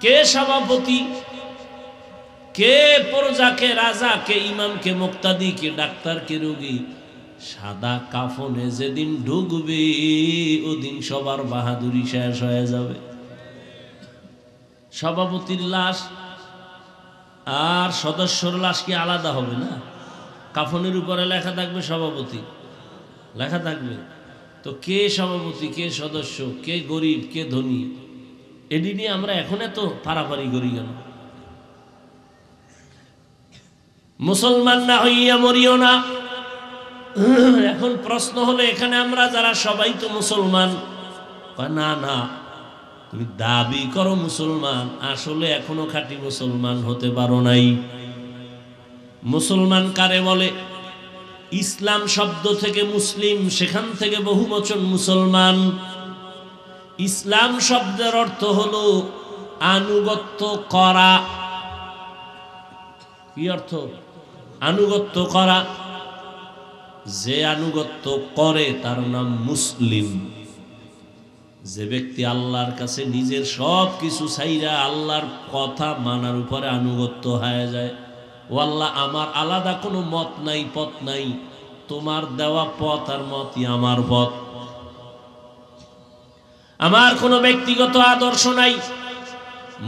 কে সভাপতি, কে প্রজা, কে রাজা, কে ইমাম, কে মুক্তাদি, কে ডাক্তার, কে রোগী, সাদা কাফনে যেদিন ঢুকবে ওদিন সবার বাহাদুরি শেষ হয়ে যাবে। সভাপতির লাশ আর সদস্যর লাশ কি আলাদা হবে না? কাফনের উপরে লেখা থাকবে সভাপতি, লেখা থাকবে। তো কে সভাপতি, কে সদস্য, কে গরিব, কে ধনী, এটি নিয়ে আমরা এখন এত পারাপারি করি কেন? মুসলমান না হইয়া মরিও না। এখন প্রশ্ন হলো, এখানে আমরা যারা সবাই তো মুসলমান। না না, তুমি দাবি করো মুসলমান, আসলে এখনো খাঁটি মুসলমান হতে পারো নাই। মুসলমান কারে বলে? ইসলাম শব্দ থেকে মুসলিম, সেখান থেকে বহুবচন মুসলমান। ইসলাম শব্দের অর্থ হলো আনুগত্য করা। কি অর্থ? আনুগত্য করা। যে আনুগত্য করে তার নাম মুসলিম। যে ব্যক্তি আল্লাহর কাছে নিজের সব কিছু ছাইরা আল্লাহর কথা মানার উপরে আনুগত্য হয়ে যায়, ও আল্লাহ আমার আলাদা কোনো মত নাই, পথ নাই, তোমার দেওয়া পথ আর মতই আমার পথ, আমার কোনো ব্যক্তিগত আদর্শ নাই,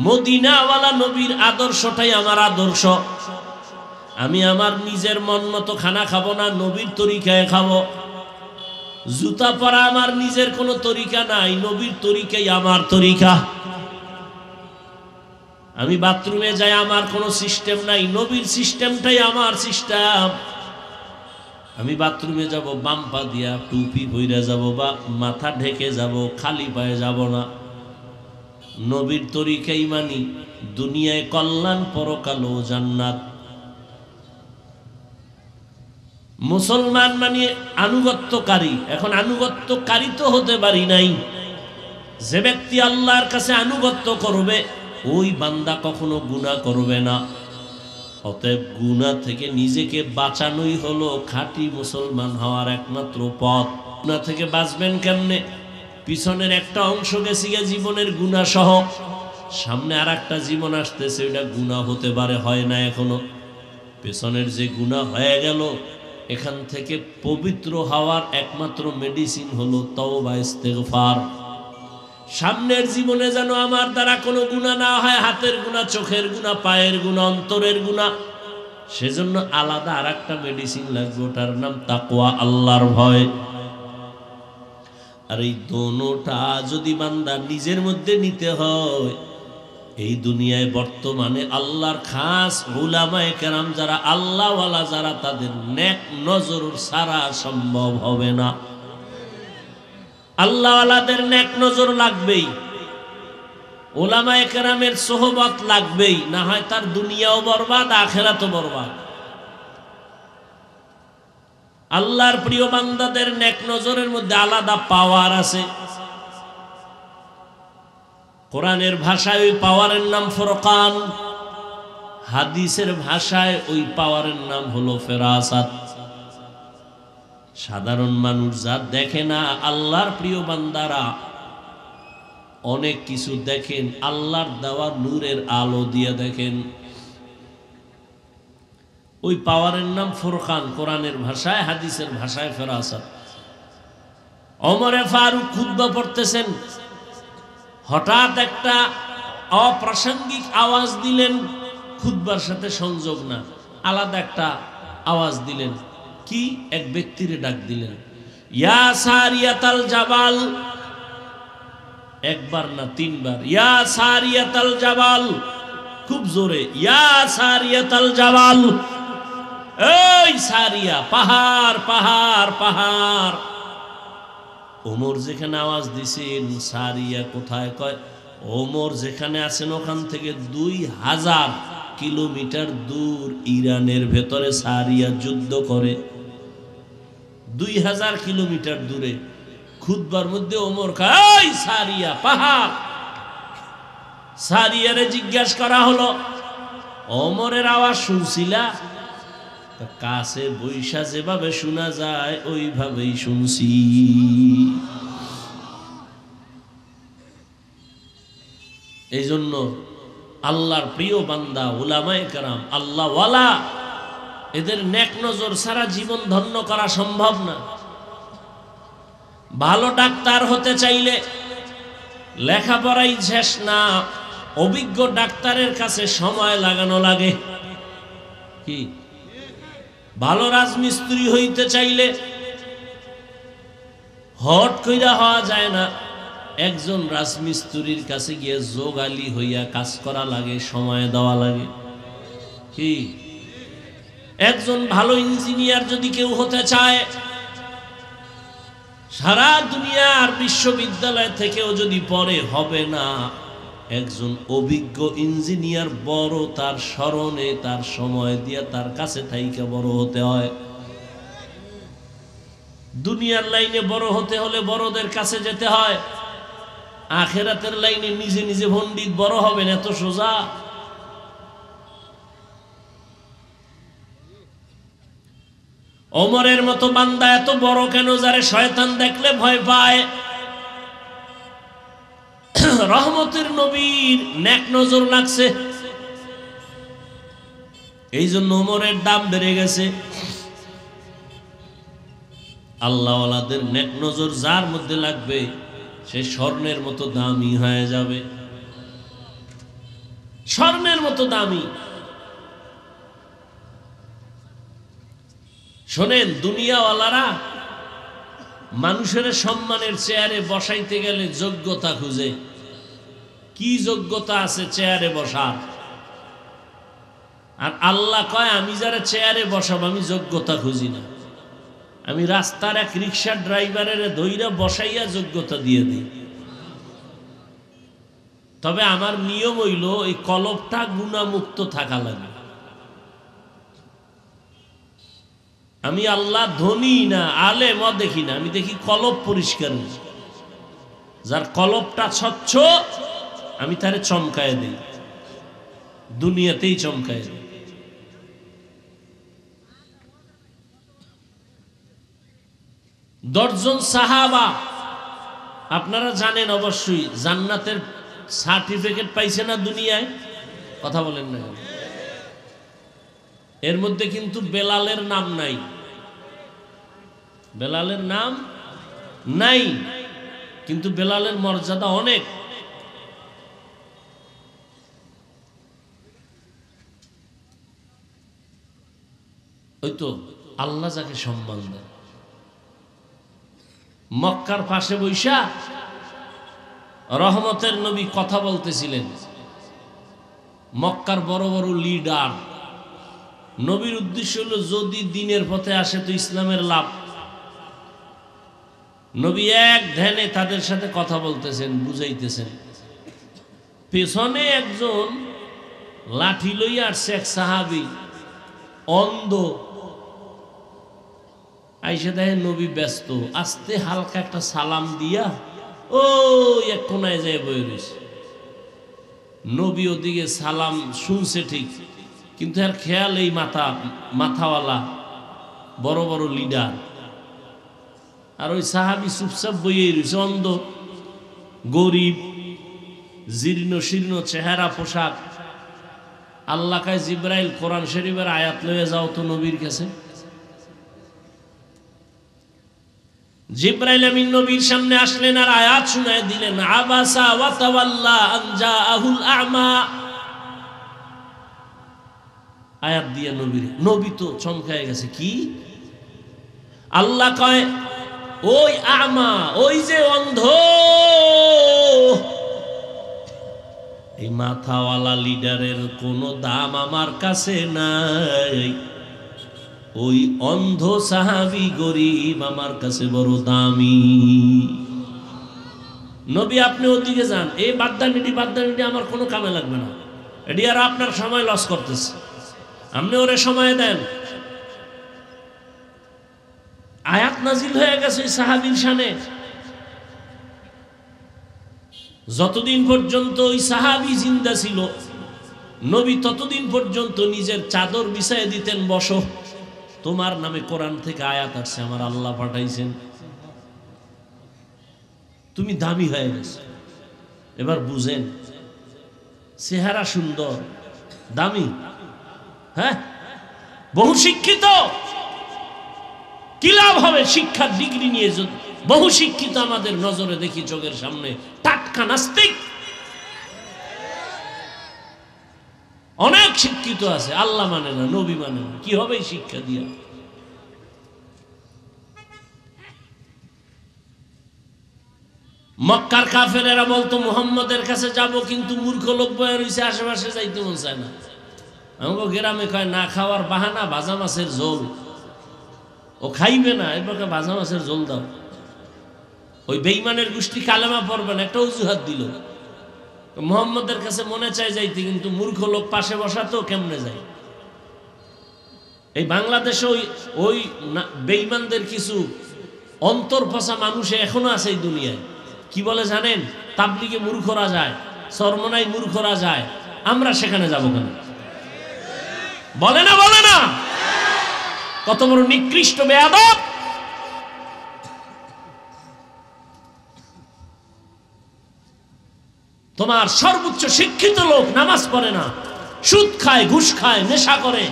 মদিনাওয়ালা নবীর আদর্শটাই আমার আদর্শ। আমি আমার নিজের মন মতো খানা খাবো না, নবীর তরিকায় খাবো। জুতা পরা আমার নিজের কোনো তরিকা নাই, নবীর তরিকাই আমার তরিকা। আমি বাথরুমে যাই, আমার কোনো সিস্টেম নাই, নবীর সিস্টেমটাই আমার সিস্টেম। আমি বাথরুমে যাব বাম পা দিয়া, টুপি পইরা যাব বা মাথা ঢেকে যাব, খালি পায়ে যাব না। নবীর তরিকাই মানি, দুনিয়ায় কল্যাণ, পরকালেও জান্নাত। মুসলমান মানে আনুগত্যকারী। এখন আনুগত্যকারী তো হতে পারি নাই। যে ব্যক্তি আল্লাহর কাছে আনুগত্য করবে ওই বান্দা কখনো গুনাহ করবে না। অতএব গুনাহ থেকে নিজেকে বাঁচানোই হলো খাঁটি মুসলমান হওয়ার একমাত্র পথ। গুনাহ থেকে বাঁচবেন কেমনে? পিছনের একটা অংশ গেছে গিয়ে জীবনের গুনাহ সহ, সামনে আর একটা জীবন আসতেছে, ওইটা গুনাহ হতে পারে, হয় না এখনো। পেছনের যে গুনাহ হয়ে গেল, এখান থেকে পবিত্র হওয়ার একমাত্র মেডিসিন হলো তওবা, ইস্তেগফার। সামনের জীবনে যেন আমার দ্বারা কোনো গুনাহ না হয়, হাতের গুনাহ, চোখের গুনাহ, পায়ের গুনাহ, অন্তরের গুনাহ, সেজন্য আলাদা আর একটা মেডিসিন লাগবে, ওটার নাম তাকওয়া, আল্লাহর ভয়। আর এই দোনোটা যদি বান্দা নিজের মধ্যে নিতে হয়, এই দুনিয়ায় বর্তমানে আল্লাহর খাস উলামায়ে কেরাম যারা আল্লাহওয়ালা, যারা, তাদের নেক নজর ছাড়া সম্ভব হবে না। আল্লাহওয়ালাদের নেক নজর লাগবেই, উলামায়ে কেরামের সোহবত লাগবেই, না হয় তার দুনিয়াও বরবাদ, আখিরাতও বরবাদ। আল্লাহর প্রিয় বান্দাদের নেক নজরের মধ্যে আলাদা পাওয়ার আছে। কোরআনের ভাষায় ওই পাওয়ারের নাম ফুরকান, হাদিসের ভাষায় ওই পাওয়ারের নাম হলো ফেরাসাত। সাধারণ মানুষ যা দেখে না, আল্লাহর প্রিয় বান্দারা অনেক কিছু দেখেন, আল্লাহর দেওয়া নূরের আলো দিয়ে দেখেন। ওই পাওয়ারের নাম ফুরকান, কোরআনের ভাষায়, হাদিসের ভাষায় ফেরাসাত। ওমরে ফারুক খুতবা পড়তেছেন, হঠাৎ একটা অপ্রাসঙ্গিক আওয়াজ দিলেন, খুতবার সাথে সংযোগ না, আলাদা একটা আওয়াজ দিলেন। কি? এক ব্যক্তিরে ডাক দিলেন, ইয়া সারিয়াতাল জাবাল। একবার না, তিনবার, ইয়া সারিয়াতাল জাবাল, খুব জোরে, ইয়া সারিয়াতাল জাবাল। এই সারিয়া, পাহাড় পাহাড় পাহাড়। ওমর যেখানে আওয়াজ দিছেন, সারিয়া কোথায়? কয় ওমর যেখানে আছেন ওখান থেকে 2000 কিলোমিটার দূর ইরানের ভেতরে সারিয়া যুদ্ধ করে। 2000 কিলোমিটার দূরে খুতবার মধ্যে ওমর কয়, সারিয়া পাহাড়। সারিয়ারে জিজ্ঞাসা করা হলো, ওমরের আওয়াজ শুনছিলা? কাছে বৈশা যেভাবে শোনা যায় ওইভাবেই শুনছি। এই জন্য আল্লাহর প্রিয় বান্দা উলামায়ে কেরাম, আল্লাহ ওয়ালা, এদের নেক নজর ছাড়া জীবন ধন্য করা সম্ভব না। ভালো ডাক্তার হতে চাইলে লেখাপড়াই শেষ না, অভিজ্ঞ ডাক্তারের কাছে সময় লাগানো লাগে। কি ভালো রাজমিস্ত্রি হইতে চাইলে হট কইরা হওয়া যায় না, একজন রাজমিস্ত্রির কাছে গিয়ে যোগালি হইয়া কাজ করা লাগে, সময় দেওয়া লাগে। কি একজন ভালো ইঞ্জিনিয়ার যদি কেউ হতে চায়, সারা দুনিয়ার বিশ্ববিদ্যালয় থেকেও যদি পড়ে হবে না, একজন অভিজ্ঞ ইঞ্জিনিয়ার বড় তার স্মরণে তার সময় দিয়ে তার কাছে থাইকা বড় হতে হয়। দুনিয়ার লাইনে বড় হতে হলে বড়দের কাছে যেতে হয়, আখেরাতের লাইনে নিজে নিজে পণ্ডিত বড় হবেন এত সোজা? ওমরের মতো বান্দা এত বড় কেন, যারে শয়তান দেখলে ভয় পায়? রহমতের নবীর নেক নজর লাগছে, এই জন্য ওমরের দাম বেড়ে গেছে। আল্লাহওয়ালাদের নেক নজর যার মধ্যে লাগবে সে স্বর্ণের মতো দামি হয়ে যাবে, স্বর্ণের মতো দামি। শোনেন, দুনিয়াওয়ালারা মানুষের সম্মানের চেয়ারে বসাইতে গেলে যোগ্যতা খুঁজে। কি যোগ্যতা আছে চেয়ারে বসার? আর আল্লাহ কয়, আমি যারা চেয়ারে বসাবো আমি যোগ্যতা খুঁজি না, আমি রাস্তার এক রিক্সা ড্রাইভারের ধইরা বসাইয়া যোগ্যতা দিয়ে দিই। তবে আমার নিয়ম হইল এই কলবটা গুণামুক্ত থাকা লাগে। আমি আল্লাহ ধনী না আলেম দেখি না, আমি দেখি কলব পরিষ্কার। যার কলবটা স্বচ্ছ আমি তারে চমকায় দিই, দুনিয়াতেই চমকায় দিই। দশজন সাহাবা আপনারা জানেন অবশ্যই জান্নাতের সার্টিফিকেট পাইছে না দুনিয়ায়? কথা বলেন না। এর মধ্যে কিন্তু বেলালের নাম নাই, বেলালের নাম নাই, কিন্তু বেলালের মর্যাদা অনেক। ওই তো আল্লাহ যাকে সম্মান দেন। মক্কার পাশে বৈশা রহমতের নবী কথা বলতেছিলেন। মক্কার বড় বড় লিডার, নবীর উদ্দেশ্য হলো যদি দিনের পথে আসে তো ইসলামের লাভ। নবী এক ধ্যানে তাদের সাথে কথা বলতেছেন, বুঝাইতেছেন। পেছনে একজন লাঠি লইয়া আসছে, এক সাহাবী অন্ধ। আইসা দেখেন নবী ব্যস্ত, আস্তে হালকা একটা সালাম দিয়া ও এক কোনায় যায় বয়ে রয়েছে। নবী ওদিকে সালাম শুনছে ঠিক, কিন্তু আর খেয়াল এই মাথাওয়ালা বড় বড় লিডার, আর ওই সাহাবি চুপচাপ বইয়ে রয়েছে, অন্ধ, গরিব, জীর্ণ শীর্ণ চেহারা, পোশাক। আল্লাহ কায় জিব্রাইল কোরআন শরীফের আয়াত লয়ে যাও তো নবীর কাছে। জিব্রাইল আমিন নবীর সামনে আসলেন আর আয়াত শুনায় দিলেন, আবাসা ওয়া তাওয়াল্লা আন জাআহুল আ'মা। আয়াত দিয়ে নবী তো চমকায় গেছে। কি? আল্লাহ কয় ওই আমা, ওই যে অন্ধ, এই মাথাওয়ালা লিডারের কোনো দাম আমার কাছে নাই, ওই অন্ধ সাহাবী গরিব আমার কাছে বড় দামি। নবী আপনি ওদিকে যান, এই বাদ্দানিটি আমার কোনো কামে লাগবে না, এটি আর আপনার সময় লস করতেছে, আপনি ওরে সময় দেন। আয়াত নাজিল হয়ে গেছে সাহাবীর শানে। যতদিন পর্যন্ত ওই সাহাবী জিন্দা ছিল, নবী ততদিন পর্যন্ত নিজের চাদর বিছায় দিতেন, বসো, তোমার নামে কোরআন থেকে আয়াত আসছে, আমার আল্লাহ পাঠাইছেন, তুমি দামি হয়ে গেছে। এবার বুঝেন, চেহারা সুন্দর, দামি, হ্যাঁ, বহু শিক্ষিত, কি লাভ হবে শিক্ষার ডিগ্রি নিয়ে? বহু শিক্ষিত আমাদের নজরে দেখি, চোখের সামনে টাটকা নাস্তিক, অনেক শিক্ষিত আছে, আল্লাহ মানে না, নবী মানে না, কি হবে শিক্ষা দিয়া? মক্কার কাফেরেরা বলতো মুহাম্মদের কাছে যাব, কিন্তু মূর্খ লোক বয়ে রয়েছে, আশেপাশে যাইতে মন চায় না। আমাকে গ্রামে কয় না খাওয়ার বাহানা, ভাজা মাছের ঝোল, ও খাইবে না, এবার ভাজা মাছের ঝোল দাও। ওই বেঈমানের গোষ্ঠী কালেমা পড়বে না, একটা অজুহাত দিল। মুহাম্মদের কাছে মনে চায় যাইতে, কিন্তু মূর্খ লোক পাশে বসাতো, কেমনে যায়? এই বাংলাদেশে ওই বেঈমানদের কিছু অন্তর ফসা মানুষ এখনো আছে এই দুনিয়ায়। কি বলে জানেন? তাবলিগে মূর্খরা যায়, চরমনাই মূর্খরা যায়, আমরা সেখানে যাব কেন? বলে না, বলে না? কত বড় নিকৃষ্ট বেয়াদব! তোমার সর্বোচ্চ শিক্ষিত লোক নামাজ পড়ে না, সুদ খায়, ঘুষ খায়, নেশা করে,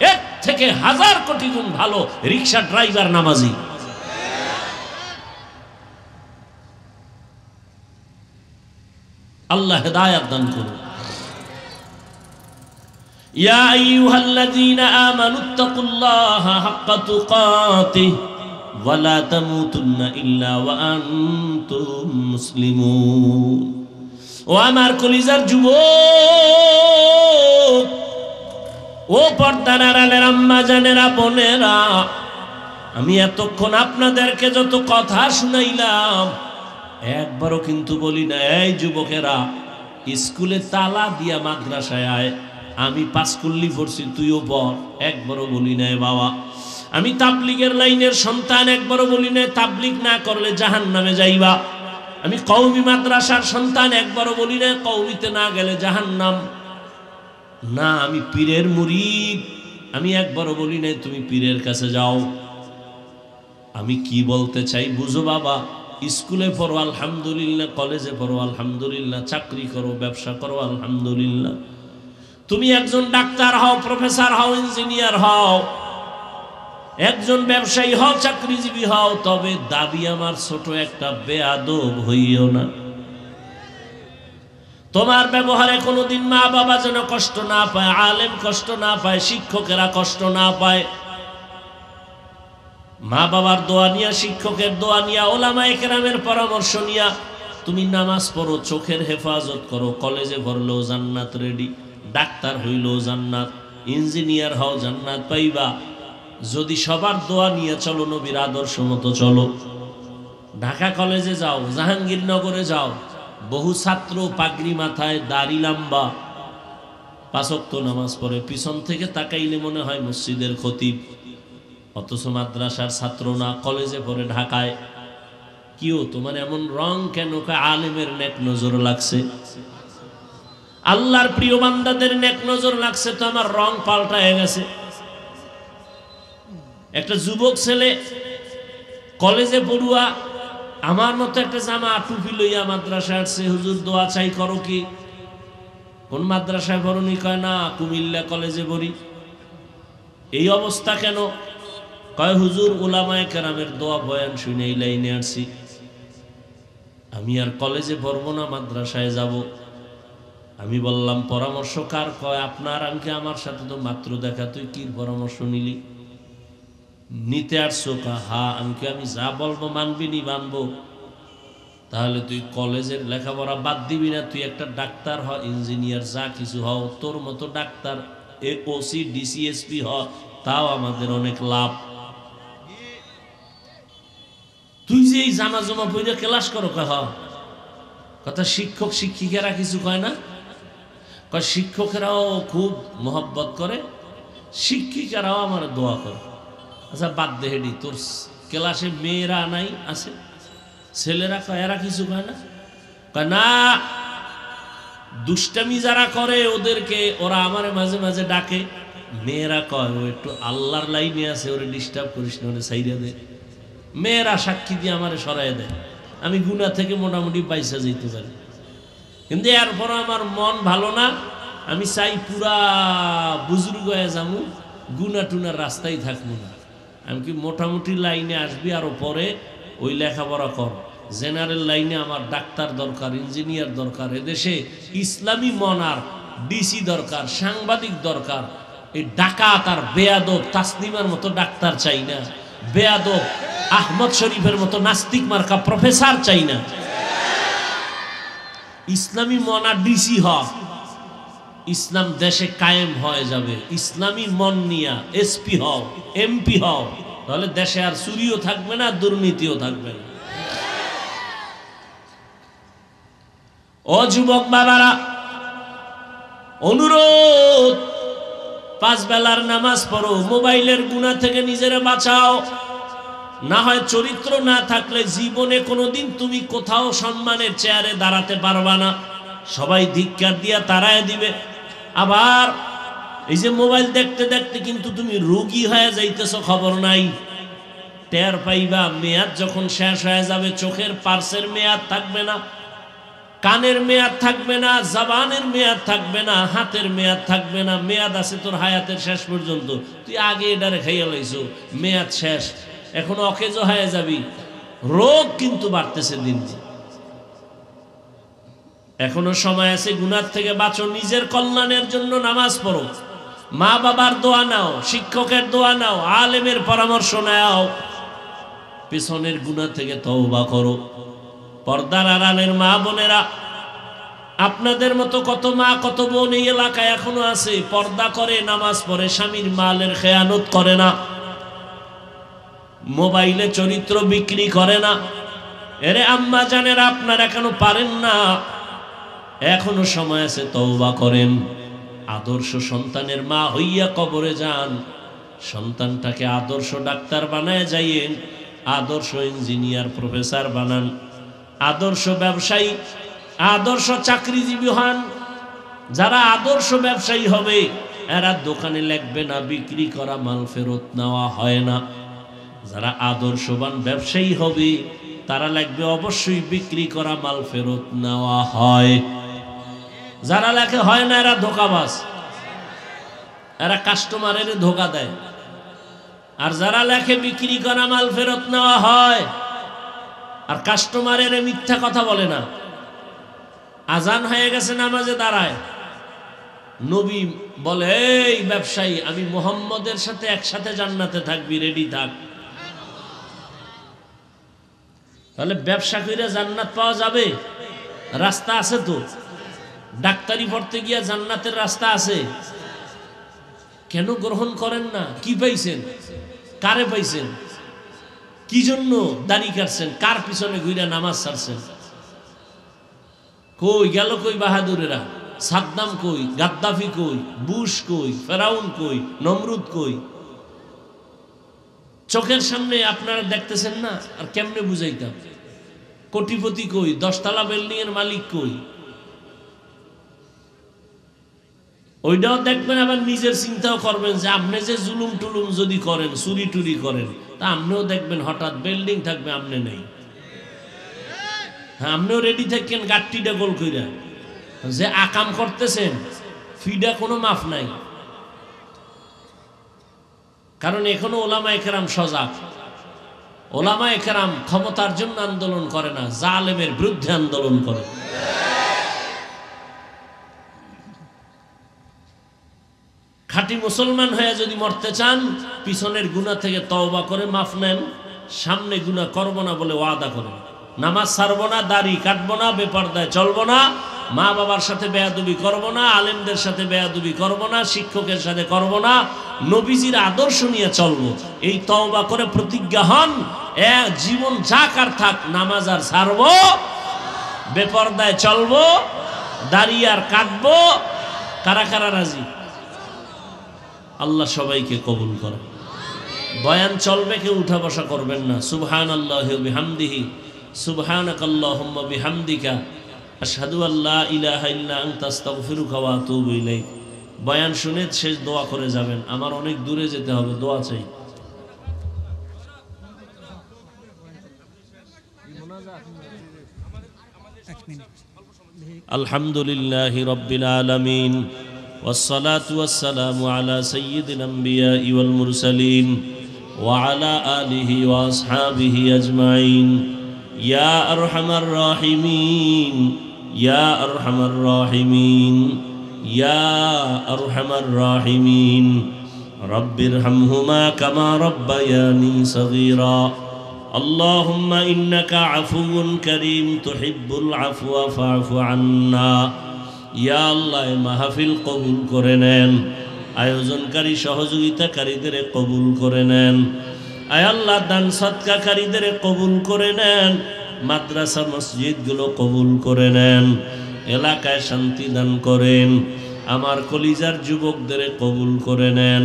এর থেকে হাজার কোটি গুণ ভালো রিকশা ড্রাইভার নামাজি। আল্লাহ হেদায়েত দান করুন। ইয়া আইয়ুহাল্লাযীনা আমানুত্তাকুল্লাহা হাক্কা তুকাতিহি ওয়া লা তামুতুন্না ইল্লা ওয়া আনতুম মুসলিমুন। ও আমার কলিজার যুবক, ও পর্দার আড়ালের আম্মা জানেরা, বোনেরা, আমি এতক্ষণ আপনাদেরকে যত কথা শুনাইলাম, একবারও কিন্তু বলি না এই যুবকেরা স্কুলে তালা দিয়া মাদ্রাসায় আয়, আমি পাঁচকুল্লি পড়ছি, তুইও পড়, একবারও বলি নাই বাবা। আমি তাবলিগের লাইনের সন্তান, একবারও বলি নাই তাবলিগ না করলে জাহান্নামে যাইবা। আমি কওমি মাদ্রাসার সন্তান, একবারও বলি নাই কওমিতে না গেলে জাহান্নাম। না, আমি পীরের মুরিদ, আমি একবারও বলি নাই তুমি পীরের কাছে যাও। আমি কি বলতে চাই বুঝো বাবা, স্কুলে পড়ো আলহামদুলিল্লাহ, কলেজে পড়ো আলহামদুলিল্লাহ, চাকরি করো, ব্যবসা করো আলহামদুলিল্লাহ, তুমি একজন ডাক্তার হও, প্রফেসর হও, ইঞ্জিনিয়ার হও, একজন ব্যবসায়ী হও, চাকরিজীবী হও, তবে দাবি আমার ছোট একটা বেয়াদব হইও না। তোমার ব্যবহারে কোনোদিন মা বাবা যেন কষ্ট না পায়, আলেম কষ্ট না পায়, শিক্ষকেরা কষ্ট না পায়। মা বাবার দোয়া নিয়া, শিক্ষকের দোয়া নিয়া, ওলামায়ে কেরামের পরামর্শ নিয়া তুমি নামাজ পড়ো, চোখের হেফাজত করো, কলেজে পড়লেও জান্নাত রেডি, ডাক্তার হইলেও জান্নাত, ইঞ্জিনিয়ার হও, জান্নাত পাইবা। যদি সবার দোয়া নিয়ে চলো, নবীর আদর্শ মতো চলো। ঢাকা কলেজে যাও, জাহাঙ্গীরনগরে যাও, বহু ছাত্র পাগড়ি মাথায়, দাড়ি লম্বা, পাঁচ ওয়াক্ত নামাজ পড়ে, পিছন থেকে তাকাইলে মনে হয় মসজিদের খতিব, অথচ মাদ্রাসার ছাত্র না, কলেজে পড়ে ঢাকায়। কিও তোমার এমন রং কেন? আলেমের নেক নজর লাগছে, আল্লাহর প্রিয় বান্দাদের নেক নজর লাগছে, তো আমার রং পাল্টায় গেছে। একটা যুবক ছেলে কলেজে পড়ুয়া, আমার মতো একটা জামা টুপি লইয়া মাদ্রাসায় আসছে, হুজুর দোয়া চাই, করো কি? কোন মাদ্রাসায় পড়নি? কয় না, কুমিল্লা কলেজে পড়ি। এই অবস্থা কেন? কয় হুজুর উলামায়ে কেরামের দোয়া বয়ান শুনে এই লাইনে আসছি, আমি আর কলেজে পড়বো না, মাদ্রাসায় যাব। আমি বললাম পরামর্শ কার? কয় আপনার। আঙ্কে আমার সাথে তো মাত্র দেখা, তুই কি পরামর্শ নিলি? নিতে আসছো? হা। আঙ্কে আমি যা বলবো মানবি নি? মানবো। তাহলে তুই কলেজের লেখাপড়া বাদ দিবি না, তুই একটা ডাক্তার হ, ইঞ্জিনিয়ার, যা কিছু হও, তোর মতো ডাক্তার, ওসি, ডিসিএসপি হ, তাও আমাদের অনেক লাভ। তুই যে এই জামা জমা পইরা ক্লাস করো, কয় কথা শিক্ষক শিক্ষিকারা কিছু কয় না, কয় শিক্ষকেরাও খুব মহব্বত করে, শিক্ষিকারাও আমার দোয়া করে। আচ্ছা বাদ দে হেডি, তোর ক্লাসে মেয়েরা নাই আছে, ছেলেরা কয় এরা কিছু কয় না? কয় না, দুষ্টামি যারা করে ওদেরকে ওরা আমার মাঝে মাঝে ডাকে। মেয়েরা কয় ও একটু আল্লাহর লাইনে আছে, ওরে ডিস্টার্ব করিস না, ওরে সাইরা দে। মেয়েরা সাক্ষী দিয়ে আমারে সরাই দেয়, আমি গুনাহ থেকে মোটামুটি বাইসা যেতে পারি। কিন্তু এরপর আমার মন ভালো না, আমি চাই পুরা বুজুর্গ হয়ে যাবো, গুনা টুনার রাস্তায় থাকবো না। আমি কি মোটামুটি লাইনে আসবি, আরো পরে ওই লেখাপড়া কর। জেনারেল লাইনে আমার ডাক্তার দরকার, ইঞ্জিনিয়ার দরকার, এদেশে ইসলামী মনার ডিসি দরকার, সাংবাদিক দরকার। এই ডাকাত আর বেয়াদব তাসনিমার মতো ডাক্তার চাই না, বেয়াদব আহমদ শরীফের মতো নাস্তিক মার্কা প্রফেসর চাই না। ইসলামী মনা ডিসি হ, ইসলাম দেশে কায়েম হয়ে যাবে। ইসলামী মন নিয়া এসপি হও, এমপি হও, তাহলে দেশে আর চুরিও থাকবে না, দুর্নীতিও থাকবে না। ও যুবক বাবারা, অনুরোধ, 5 বেলার নামাজ পড়ো, মোবাইলের গুনাহ থেকে নিজেরে বাঁচাও। না হয় চরিত্র না থাকলে জীবনে কোনোদিন তুমি কোথাও সম্মানের চেয়ারে দাঁড়াতে পারবা না, সবাই ধিক্কার দিয়া তাড়ায় দিবে। আবার এই যে মোবাইল দেখতে দেখতে কিন্তু তুমি রোগী হয়ে যাইতেছো, খবর নাই, টের পাইবা। মেয়াদ যখন শেষ হয়ে যাবে, চোখের পার্সের মেয়াদ থাকবে না, কানের মেয়াদ থাকবে না, জবানের মেয়াদ থাকবে না, হাতের মেয়াদ থাকবে না। মেয়াদ আছে তোর হায়াতের শেষ পর্যন্ত, তুই আগে এটারে খাইয়া লাইছো, মেয়াদ শেষ, এখন অকেজ হয়ে যাবি। রোগ কিন্তু বাড়তেছে দিন দিন। এখনো সময় আছে, গুনাহ থেকে বাঁচো, নিজের কল্যাণের জন্য নামাজ পড়ো, মা বাবার দোয়া নাও, শিক্ষকের দোয়া নাও, আলেমের পরামর্শ নাও, পেছনের গুনাহ থেকে তওবা করো। পর্দার আড়ালের মা বোনেরা, আপনাদের মতো কত মা কত বোন এই এলাকায় এখনো আছে, পর্দা করে, নামাজ পড়ে, স্বামীর মালের খেয়ানত করে না, মোবাইলে চরিত্র বিক্রি করে না। এরে আম্মা জানেরা, আপনারা কেন পারেন না? এখনো সময় আছে, তওবা করেন। আদর্শ সন্তানের মা হইয়া কবরে যান, সন্তানটাকে আদর্শ ডাক্তার বানায় যাইয়েন, আদর্শ ইঞ্জিনিয়ার প্রফেসর বানান, আদর্শ ব্যবসায়ী, আদর্শ চাকরিজীবী হন। যারা আদর্শ ব্যবসায়ী হবে, এরা দোকানে লাগবে না, বিক্রি করা মাল ফেরত নেওয়া হয় না। যারা আদর্শবান ব্যবসায়ী হবে, তারা লাগবে অবশ্যই বিক্রি করা মাল ফেরত নেওয়া হয়। যারা লেখে হয় না, এরা ধোঁকাবাজ, এরা কাস্টমারের ধোঁকা দেয়। আর যারা লেখে বিক্রি করা মাল ফেরত নেওয়া হয়, আর কাস্টমারের মিথ্যা কথা বলে না। আজান হয়ে গেছে, নামাজে দাঁড়ায়, নবী বলে, এই ব্যবসায়ী, আমি মুহাম্মদের সাথে একসাথে জান্নাতে থাকবি, রেডি থাক। তাহলে ব্যবসা করে জান্নাত পাওয়া যাবে? রাস্তা আছে তো। ডাক্তারি পড়তে গিয়া জান্নাতের রাস্তা আছে। কেন গ্রহণ করেন না? কি পাইছেন? কারে পাইছেন? কি জন্য দাড়ি কাটছেন? কার পিছনে ঘুরে নামাজ ছাড়ছেন? কই গেল কই বাহাদুরেরা? সাদ্দাম কই? গাদ্দাফি কই? বুশ কই? ফেরাউন কই? নমরুদ কই? চোখের সামনে আপনারা দেখতেছেন না, আর কেমনে বুঝাইতাম? কোটিপতি কই? 10 তলা বিল্ডিং এর মালিক কই? ওইটাও দেখবেন, আবার নিজের চিন্তাও করবেন যে আপনি যে জুলুম টুলুম যদি করেন, চুরি টুরি করেন, তা আপনিও দেখবেন হঠাৎ বিল্ডিং থাকবে, আপনি নেই। হ্যাঁ, আপনিও রেডি থাকেন গাট্টিটা গোল কইরা, যে আকাম করতেছেন ফিডা কোনো মাফ নাই। কারণ এখনো ওলামায়ে কেরাম সজাগ। ওলামায়ে কেরাম ক্ষমতার জন্য আন্দোলন করে না, জালেমের বিরুদ্ধে আন্দোলন করে। খাঁটি মুসলমান হয়ে যদি মরতে চান, পিছনের গুনাহ থেকে তওবা করে মাফ নেন, সামনে গুনাহ করব না বলে ওয়াদা করেন। নামাজ ছাড়বো না, দাড়ি কাটবো না, বেপরদায় চলবো না, মা বাবার সাথে বেয়াদবি করব না, আলেমদের সাথে বেয়াদবি করব না, শিক্ষকের সাথে করব না, নবীজির আদর্শ নিয়ে চলবো। এই তওবা করে প্রতিজ্ঞা হন, জীবন যাক আর থাক, নামাজ আর ছাড়বো, বেপরদায় চলবো, দাড়ি আর কাটবো, কারা কারা রাজি? আল্লাহ সবাইকে কবুল করে। বয়ান চলবে, কেউ উঠা বসা করবেন না। সুবহানাল্লাহি ওয়া বিহামদিহি, সুবহানাকাল্লাহুম্মা বিহামদিকা, আশহাদু আল্লা ইলাহা ইল্লা আনতা আস্তাগফিরুকা ওয়া আতুবু ইলাইক। বয়ান শুনে শেষ দোয়া করে যাবেন। আমার অনেক দূরে যেতে হবে, দোয়া চাই। আলহামদুলিল্লাহি রাব্বিল আলামিন, والصلاة والسلام على سيد الأنبياء والمرسلين وعلى آله وأصحابه أجمعين يا أرحم الراحمين يا أرحم الراحمين يا أرحم الراحمين رب ارحمهما كما ربياني صغيرا اللهم إنك عفو كريم تحب العفو فاعف عنا ইয়া আল্লাহ, মাহফিল কবুল করে নেন, আয়োজনকারী সহযোগিতাকারীদের কবুল করে নেন। আয় আল্লাহ, দান সদকাকারীদের কবুল করে নেন, মাদ্রাসা মসজিদগুলো কবুল করে নেন, এলাকায় শান্তি দান করেন, আমার কলিজার যুবকদের কবুল করে নেন,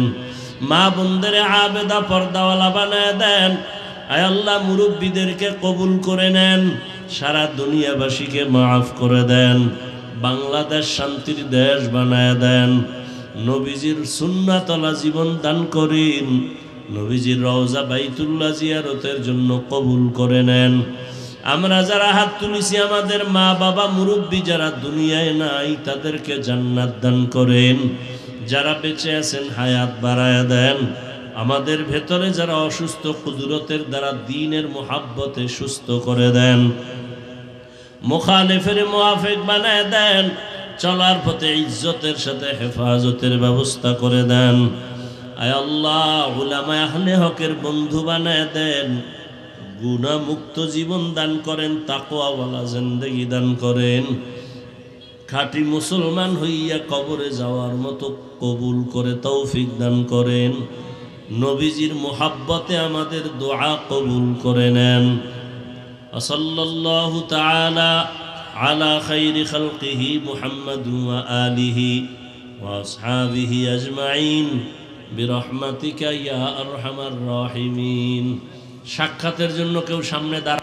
মা বোনদের আবেদা পর্দাওয়ালা বানায় দেন। আয় আল্লাহ, মুরব্বীদেরকে কবুল করে নেন, সারা দুনিয়াবাসীকে মাফ করে দেন, বাংলাদেশ শান্তির দেশ বানায় দেন, নবীজির সুন্নাতলা জীবন দান করেন, নবীজির রওজা বাইতুল্লাহ জিয়ারতের জন্য কবুল করে নেন। আমরা যারা হাত তুলেছি, আমাদের মা বাবা মুরব্বী যারা দুনিয়ায় নাই, তাদেরকে জান্নাত দান করেন, যারা বেঁচে আছেন হায়াত বাড়ায় দেন। আমাদের ভেতরে যারা অসুস্থ, কুদরতের দ্বারা দ্বীনের মোহাব্বতে সুস্থ করে দেন, মুখালিফের মুআফিক বানায় দেন, চলার পথে ইজ্জতের সাথে হেফাজতের ব্যবস্থা করে দেন। আয় আল্লাহ, উলামায়ে আহলে হকের বন্ধু বানায় দেন, গুনাহ মুক্ত জীবন দান করেন, তাকওয়াওয়ালা জিন্দেগি দান করেন, খাঁটি মুসলমান হইয়া কবরে যাওয়ার মতো কবুল করে তৌফিক দান করেন। নবীজির মুহাব্বতে আমাদের দোয়া কবুল করে নেন। সাল্লাল্লাহু তাআলা আলা খাইরি খালকিহি মুহাম্মাদ ওয়া আলিহি ওয়া আসহাবিহি আজমাইন বিরহমাতিকা ইয়া আরহামার রাহিমিন। সাক্ষাতের জন্য কেউ সামনে দাঁড়া।